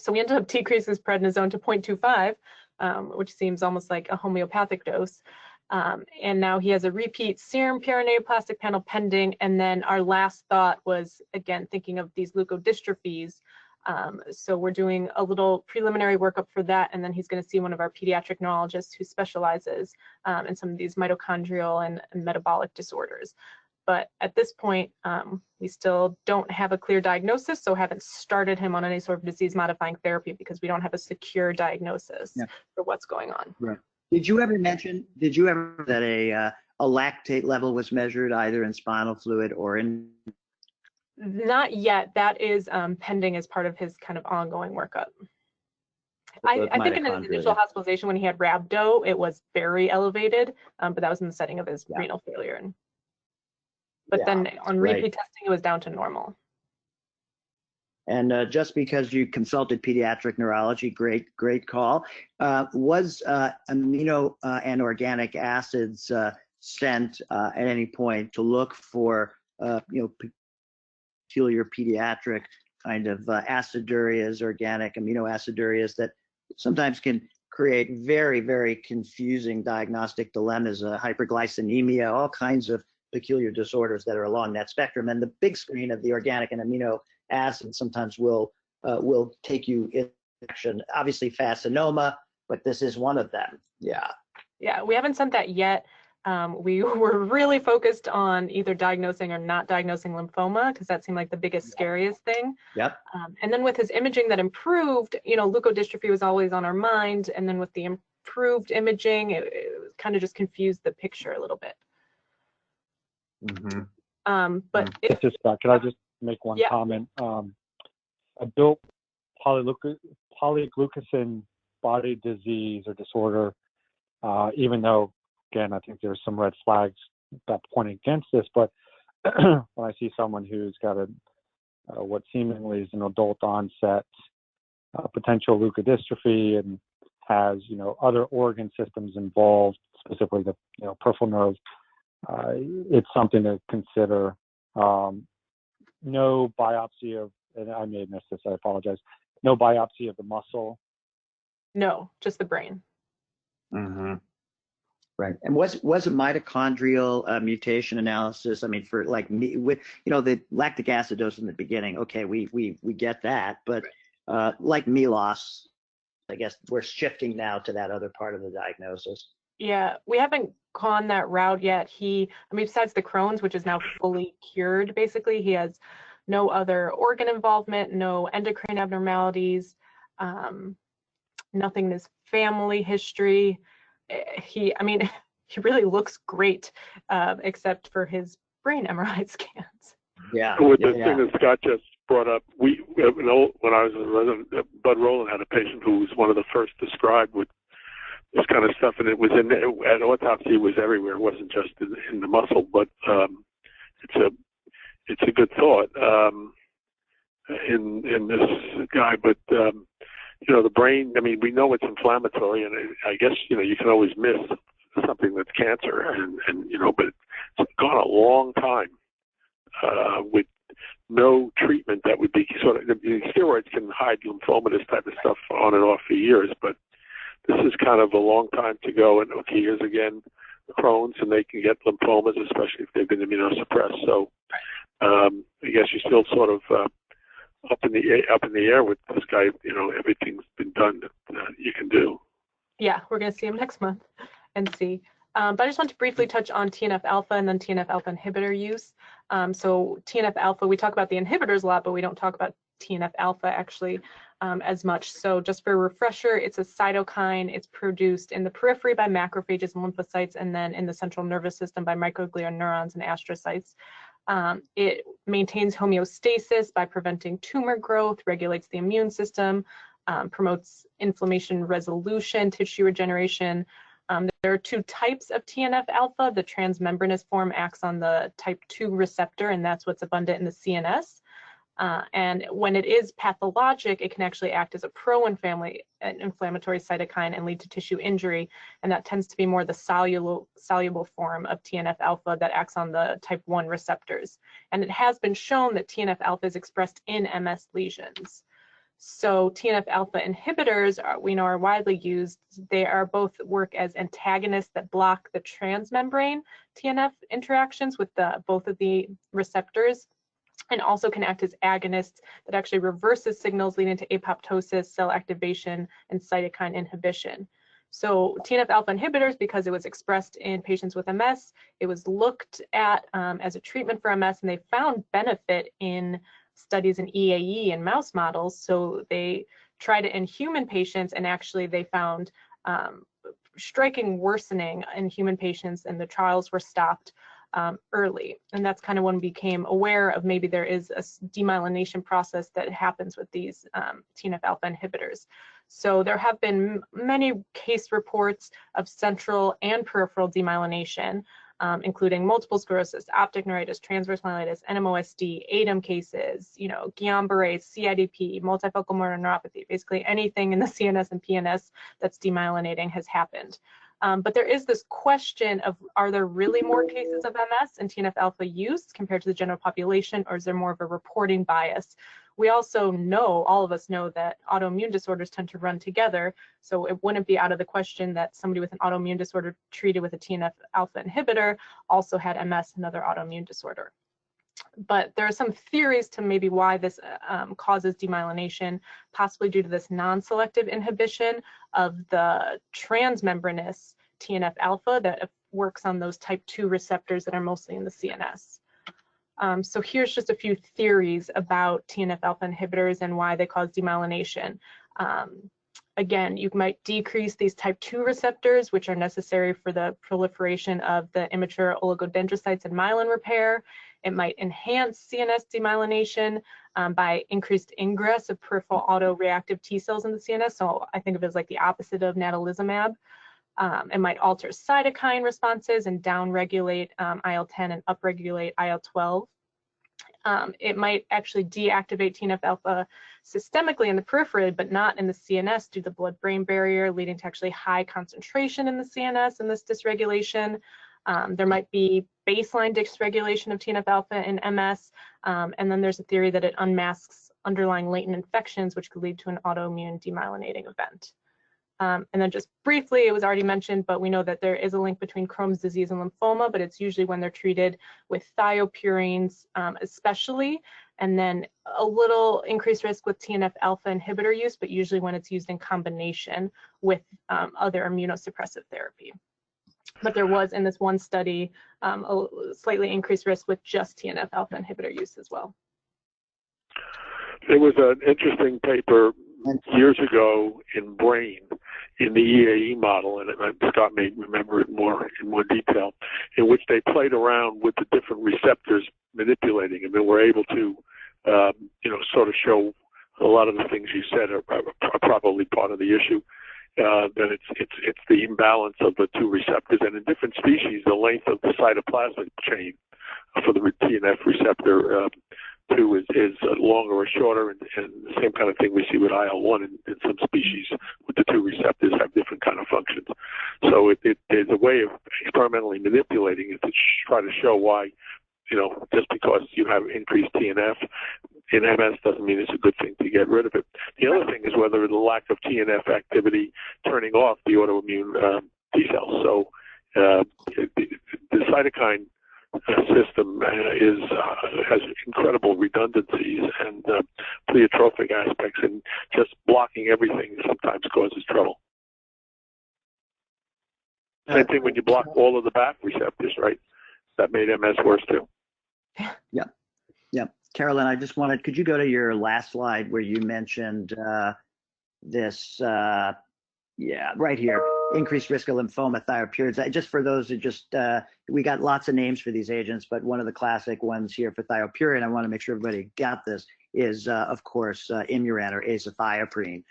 So we ended up decreasing his prednisone to 0.25, which seems almost like a homeopathic dose. And now he has a repeat serum paraneoplastic panel pending. And then our last thought was, again, thinking of these leukodystrophies. So we're doing a little preliminary workup for that, and then he's going to see one of our pediatric neurologists who specializes in some of these mitochondrial and metabolic disorders. But at this point, we still don't have a clear diagnosis, so haven't started him on any sort of disease-modifying therapy because we don't have a secure diagnosis for what's going on. Right. Did you ever that a lactate level was measured either in spinal fluid or in? Not yet. That is pending as part of his kind of ongoing workup. I think in his initial hospitalization when he had rhabdo, it was very elevated, but that was in the setting of his renal failure. But then on repeat testing, it was down to normal. And just because you consulted pediatric neurology, great call. Was amino and organic acids sent at any point to look for peculiar pediatric kind of acidurias, organic amino acidurias that sometimes can create very, very confusing diagnostic dilemmas, hyperglycemia, all kinds of peculiar disorders that are along that spectrum. And the big screen of the organic and amino acids sometimes will take you in action. Obviously fascinoma, but this is one of them. Yeah. Yeah, we haven't sent that yet. We were really focused on either diagnosing or not diagnosing lymphoma because that seemed like the biggest, scariest thing. Yep. And then with his imaging that improved, leukodystrophy was always on our mind. And then with the improved imaging, it kind of just confused the picture a little bit. But This is Scott. Can I just make one comment? Adult polyglucosan body disease or disorder, even though, again, I think there's some red flags that point against this, but when I see someone who's got what seemingly is an adult onset potential leukodystrophy and has, other organ systems involved, specifically the, peripheral nerve, it's something to consider. No biopsy of, and I may have missed this, I apologize. No biopsy of the muscle. No, just the brain. Right. And was a mitochondrial mutation analysis? I mean, for like me, with the lactic acidosis in the beginning. Okay, we get that, but like MELOS, I guess we're shifting now to that other part of the diagnosis. Yeah, we haven't gone that route yet. Besides the Crohn's, which is now fully cured, basically, he has no other organ involvement, no endocrine abnormalities, nothing in his family history. He really looks great, except for his brain MRI scans. Yeah. With the thing that Scott just brought up, when I was a resident, Bud Rowland had a patient who was one of the first described with this kind of stuff, and it was at autopsy, it was everywhere. It wasn't just in the muscle, but it's a good thought in this guy. But the brain. I mean, we know it's inflammatory, and I guess you can always miss something that's cancer, and but it's gone a long time with no treatment that would be steroids can hide lymphoma, this type of stuff on and off for years, but this is kind of a long time to go. And okay, here's again Crohn's, and they can get lymphomas, especially if they've been immunosuppressed. So I guess you're still sort of up in the air with this guy. Everything's been done that you can do. Yeah, we're going to see him next month and see. But I just want to briefly touch on TNF alpha and then TNF alpha inhibitor use. So TNF alpha, we talk about the inhibitors a lot, but we don't talk about TNF alpha actually as much. So just for a refresher, it's a cytokine. It's produced in the periphery by macrophages and lymphocytes, and then in the central nervous system by microglia neurons and astrocytes. It maintains homeostasis by preventing tumor growth, regulates the immune system, promotes inflammation resolution, tissue regeneration. There are two types of TNF alpha. The transmembranous form acts on the type 2 receptor, and that's what's abundant in the CNS. And when it is pathologic, it can actually act as a pro-inflammatory cytokine and lead to tissue injury. And that tends to be more the soluble form of TNF alpha that acts on the type 1 receptors. And it has been shown that TNF alpha is expressed in MS lesions. So TNF alpha inhibitors are widely used. They are both work as antagonists that block the transmembrane TNF interactions with both of the receptors, and also can act as agonists that actually reverses signals leading to apoptosis, cell activation, and cytokine inhibition. So TNF alpha inhibitors, because it was expressed in patients with MS, it was looked at as a treatment for MS, and they found benefit in studies in EAE and mouse models. So they tried it in human patients, and actually they found striking worsening in human patients, and the trials were stopped early. And that's kind of when we became aware of maybe there is a demyelination process that happens with these TNF alpha inhibitors. So there have been many case reports of central and peripheral demyelination, including multiple sclerosis, optic neuritis, transverse myelitis, NMOSD, ADEM cases, Guillain-Barré, CIDP, multifocal motor neuropathy. Basically anything in the CNS and PNS that's demyelinating has happened. But there is this question of, are there really more cases of MS and TNF alpha use compared to the general population, or is there more of a reporting bias? We also know, all of us know, that autoimmune disorders tend to run together, so it wouldn't be out of the question that somebody with an autoimmune disorder treated with a TNF alpha inhibitor also had MS, another autoimmune disorder. But there are some theories to maybe why this causes demyelination, possibly due to this non-selective inhibition of the transmembranous TNF alpha that works on those type 2 receptors that are mostly in the CNS. So here's just a few theories about TNF-alpha inhibitors and why they cause demyelination. Again, you might decrease these type 2 receptors, which are necessary for the proliferation of the immature oligodendrocytes and myelin repair. It might enhance CNS demyelination by increased ingress of peripheral autoreactive T cells in the CNS. So I think of it as like the opposite of natalizumab. It might alter cytokine responses and downregulate IL-10 and upregulate IL-12. It might actually deactivate TNF-alpha systemically in the periphery, but not in the CNS due to the blood-brain barrier, leading to actually high concentration in the CNS and this dysregulation. There might be baseline dysregulation of TNF-alpha in MS, and then there's a theory that it unmasks underlying latent infections, which could lead to an autoimmune demyelinating event. And then just briefly, it was already mentioned, but we know that there is a link between Crohn's disease and lymphoma, but it's usually when they're treated with thiopurines especially, and then a little increased risk with TNF-alpha inhibitor use, but usually when it's used in combination with other immunosuppressive therapy. But there was in this one study a slightly increased risk with just TNF-alpha inhibitor use as well. There was an interesting paper years ago in Brain in the EAE model, and Scott may remember it in more detail, in which they played around with the different receptors manipulating them, and were able to, sort of show a lot of the things you said are probably part of the issue. That it's the imbalance of the 2 receptors, and in different species, the length of the cytoplasmic chain for the TNF receptor 2 is longer or shorter, and the same kind of thing we see with IL-1 in some species with the 2 receptors have different kind of functions. So there's a way of experimentally manipulating it to try to show why, just because you have increased TNF in MS doesn't mean it's a good thing to get rid of it. The other thing is whether the lack of TNF activity turning off the autoimmune T cells. So the cytokine system has incredible redundancies and pleiotropic aspects, and just blocking everything sometimes causes trouble. Same thing when you block all of the BAFF receptors, right? That made MS worse too. Yeah. Carolyn, I just wanted, could you go to your last slide where you mentioned this, right here, increased risk of lymphoma, thiopurines. Just for those who we got lots of names for these agents, but one of the classic ones here for thiopurine, I want to make sure everybody got this, is of course Imuran or azathioprine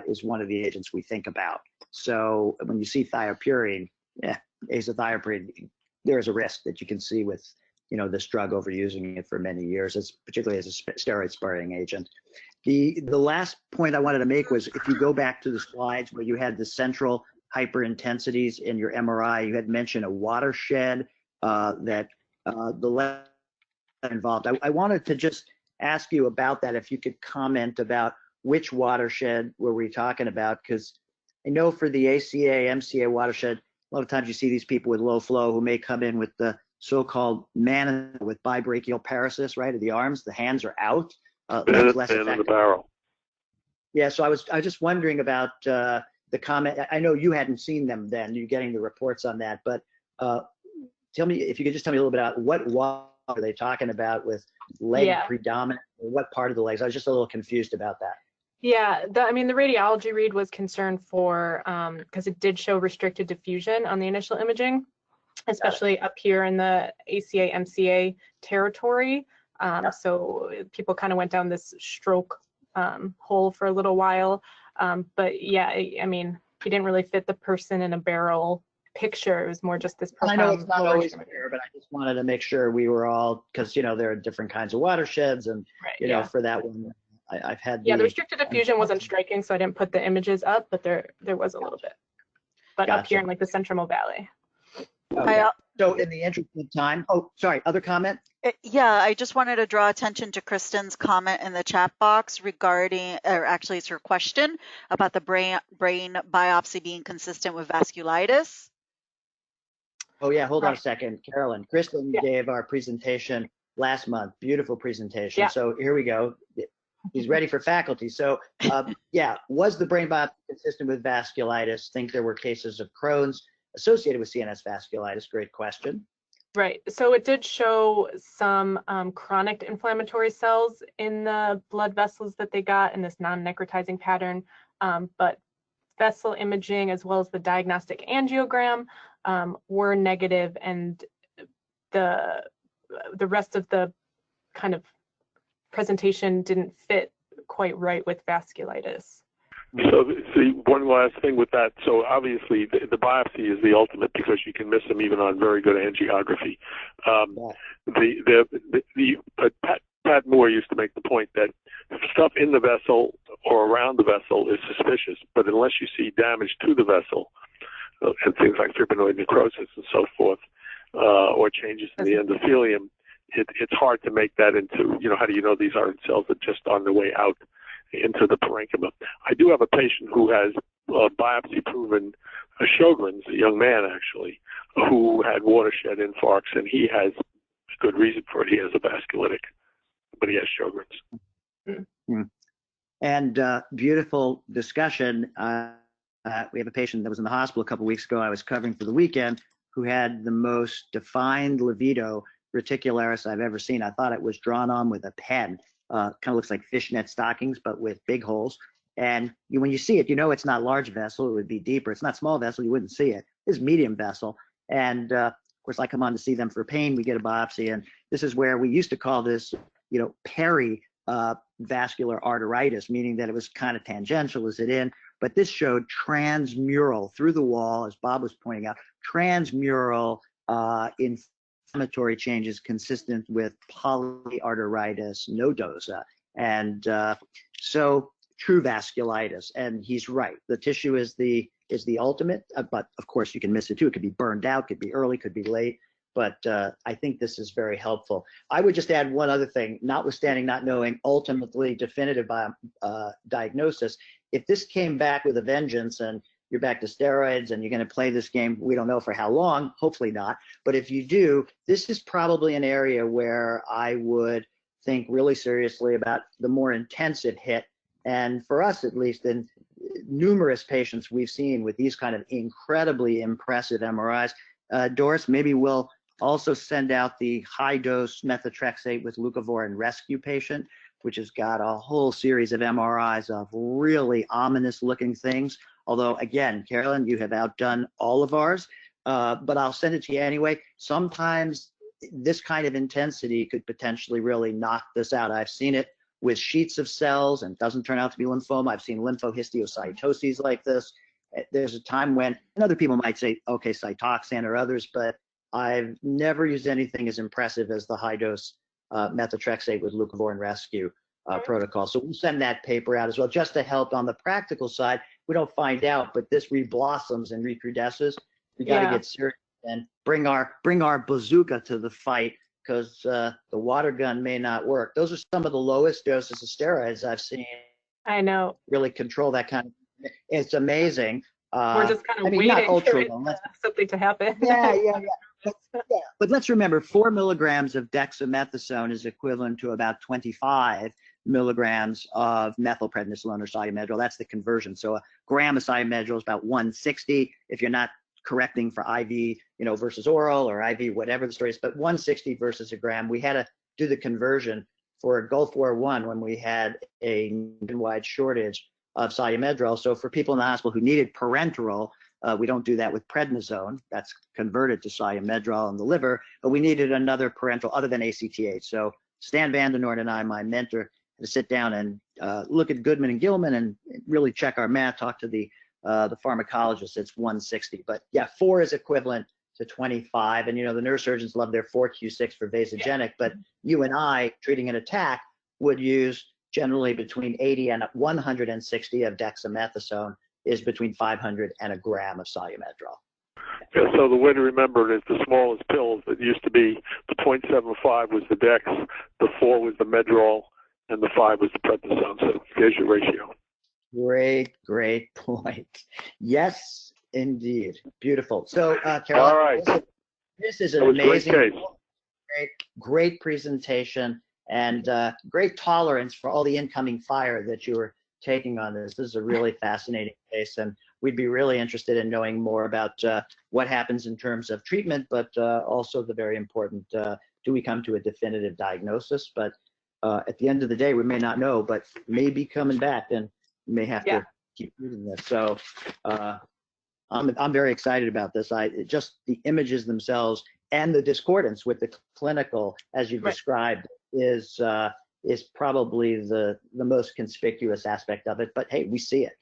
is one of the agents we think about. So when you see thiopurine, azathioprine, there's a risk that you can see with this drug overusing it for many years, particularly as a steroid sparing agent. The last point I wanted to make was, if you go back to the slides where you had the central hyperintensities in your MRI, you had mentioned a watershed that the left involved. I wanted to just ask you about that, if you could comment about which watershed were we talking about, because I know for the ACA, MCA watershed, a lot of times you see these people with low flow who may come in with the so-called with bibrachial paresis, right, of the arms, the hands are out. Less effective. In the barrel. Yeah, so I was just wondering about the comment. I know you hadn't seen them then, you're getting the reports on that, but tell me, if you could just tell me a little bit about what are they talking about with leg predominant, or what part of the legs? I was just a little confused about that. Yeah, the radiology read was concerned for, because it did show restricted diffusion on the initial imaging, especially up here in the ACA, MCA territory. So people kind of went down this stroke hole for a little while. But yeah, I mean, he didn't really fit the person in a barrel picture. It was more just this profound. I know it's not always fair, but I just wanted to make sure we were all, because there are different kinds of watersheds, and for that one, I've had. The restricted diffusion wasn't striking, so I didn't put the images up, but there was a little bit. But up here in like the central valley. Okay. So in the interest of time, other comment? Yeah, I just wanted to draw attention to Kristen's comment in the chat box regarding, or actually it's her question about the brain biopsy being consistent with vasculitis. Oh yeah, hold on a second, Carolyn. Kristen gave our presentation last month, beautiful presentation. Yeah. So here we go. He's ready for faculty. So was the brain biopsy consistent with vasculitis? Think there were cases of Crohn's. associated with CNS vasculitis? Great question. Right. So it did show some chronic inflammatory cells in the blood vessels that they got in this non-necrotizing pattern, but vessel imaging as well as the diagnostic angiogram were negative, and the rest of the kind of presentation didn't fit quite right with vasculitis. So see, one last thing with that. So obviously the biopsy is the ultimate because you can miss them even on very good angiography. Pat Moore used to make the point that stuff in the vessel or around the vessel is suspicious, but unless you see damage to the vessel and things like fibrinoid necrosis and so forth, or changes in the endothelium, it's hard to make that into, how do you know these aren't cells that just on the way out into the parenchyma. I do have a patient who has biopsy-proven Sjogren's, a young man actually, who had watershed infarcts, and he has good reason for it. He has a vasculitic, but he has Sjogren's. Mm-hmm. And beautiful discussion. We have a patient that was in the hospital a couple of weeks ago. I was covering for the weekend, who had the most defined livedo reticularis I've ever seen. I thought it was drawn on with a pen. Kind of looks like fishnet stockings, but with big holes. And when you see it, it's not large vessel. It would be deeper. It's not small vessel. You wouldn't see it. It's medium vessel. And of course, I come on to see them for pain. We get a biopsy, and this is where we used to call this, perivascular arteritis, meaning that it was kind of tangential. Is it in? But this showed transmural through the wall, as Bob was pointing out, transmural inflammatory changes consistent with polyarteritis nodosa. And so true vasculitis. And he's right. The tissue is the ultimate, but of course you can miss it too. It could be burned out, could be early, could be late. But I think this is very helpful. I would just add one other thing, notwithstanding not knowing ultimately definitive diagnosis. If this came back with a vengeance and you're back to steroids and you're going to play this game, we don't know for how long, hopefully not. But if you do, this is probably an area where I would think really seriously about the more intensive hit. And for us, at least, in numerous patients we've seen with these kind of incredibly impressive MRIs, Doris, maybe we'll also send out the high-dose methotrexate with leucovorin rescue patient, which has got a whole series of MRIs of really ominous-looking things. Although, again, Carolyn, you have outdone all of ours, but I'll send it to you anyway. Sometimes this kind of intensity could potentially really knock this out. I've seen it with sheets of cells and it doesn't turn out to be lymphoma. I've seen lymphohistiocytoses like this. There's a time when, and other people might say, okay, Cytoxan or others, but I've never used anything as impressive as the high-dose methotrexate with leucovorin rescue protocol. So we'll send that paper out as well, just to help on the practical side. We don't find out, but this reblossoms and recrudesces. We got to get serious and bring our bazooka to the fight, because the water gun may not work. Those are some of the lowest doses of steroids I've seen. I know. Really control that kind of. It's amazing. We're just kind of waiting for something to happen. Yeah. But let's remember, 4 milligrams of dexamethasone is equivalent to about 25 milligrams of methylprednisolone or Ciamedrol. That's the conversion. So a gram of Ciamedrol is about 160 if you're not correcting for IV, versus oral or IV, whatever the story is, but 160 versus a gram. We had to do the conversion for Gulf War I when we had a nationwide shortage of Ciamedrol. So for people in the hospital who needed parenteral, we don't do that with prednisone. That's converted to Ciamedrol in the liver, but we needed another parenteral other than ACTH. So Stan Vandenoort and I, my mentor, had to sit down and look at Goodman and Gilman and really check our math, talk to the pharmacologist. It's 160, but yeah, 4 is equivalent to 25. And the neurosurgeons love their 4Q6 for vasogenic, but you and I treating an attack would use generally between 80 and 160 of dexamethasone is between 500 and a gram of Ciamedrol. Yeah, so the way to remember it is the smallest pills. It used to be the 0.75 was the dex, the 4 was the Medrol, and the 5 was the prednisone. So there's your ratio. Great point. Yes, indeed. Beautiful. So, Carol, all right. This is an amazing, great presentation, and great tolerance for all the incoming fire that you were taking on this. This is a really fascinating case, and we'd be really interested in knowing more about what happens in terms of treatment, but also the very important, do we come to a definitive diagnosis? But at the end of the day, we may not know, but may be coming back, and we may have to keep reading this. So I'm very excited about this. Just the images themselves and the discordance with the clinical, as you described, is probably the most conspicuous aspect of it. But hey, we see it.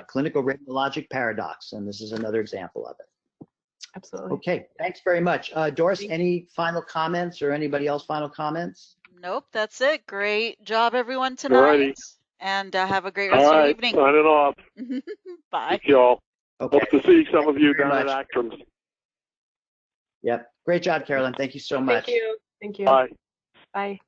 Clinical radiologic paradox, and this is another example of it. Absolutely. Okay, thanks very much. Doris, any final comments, or anybody else final comments? Nope, that's it. Great job, everyone, tonight. Alrighty. And have a great rest of your evening. Signing off. Bye. Thank y'all. Okay. Hope to see some of you down at Actrons. Yep. Great job, Carolyn. Thank you so much. Thank you. Thank you. Bye. Bye.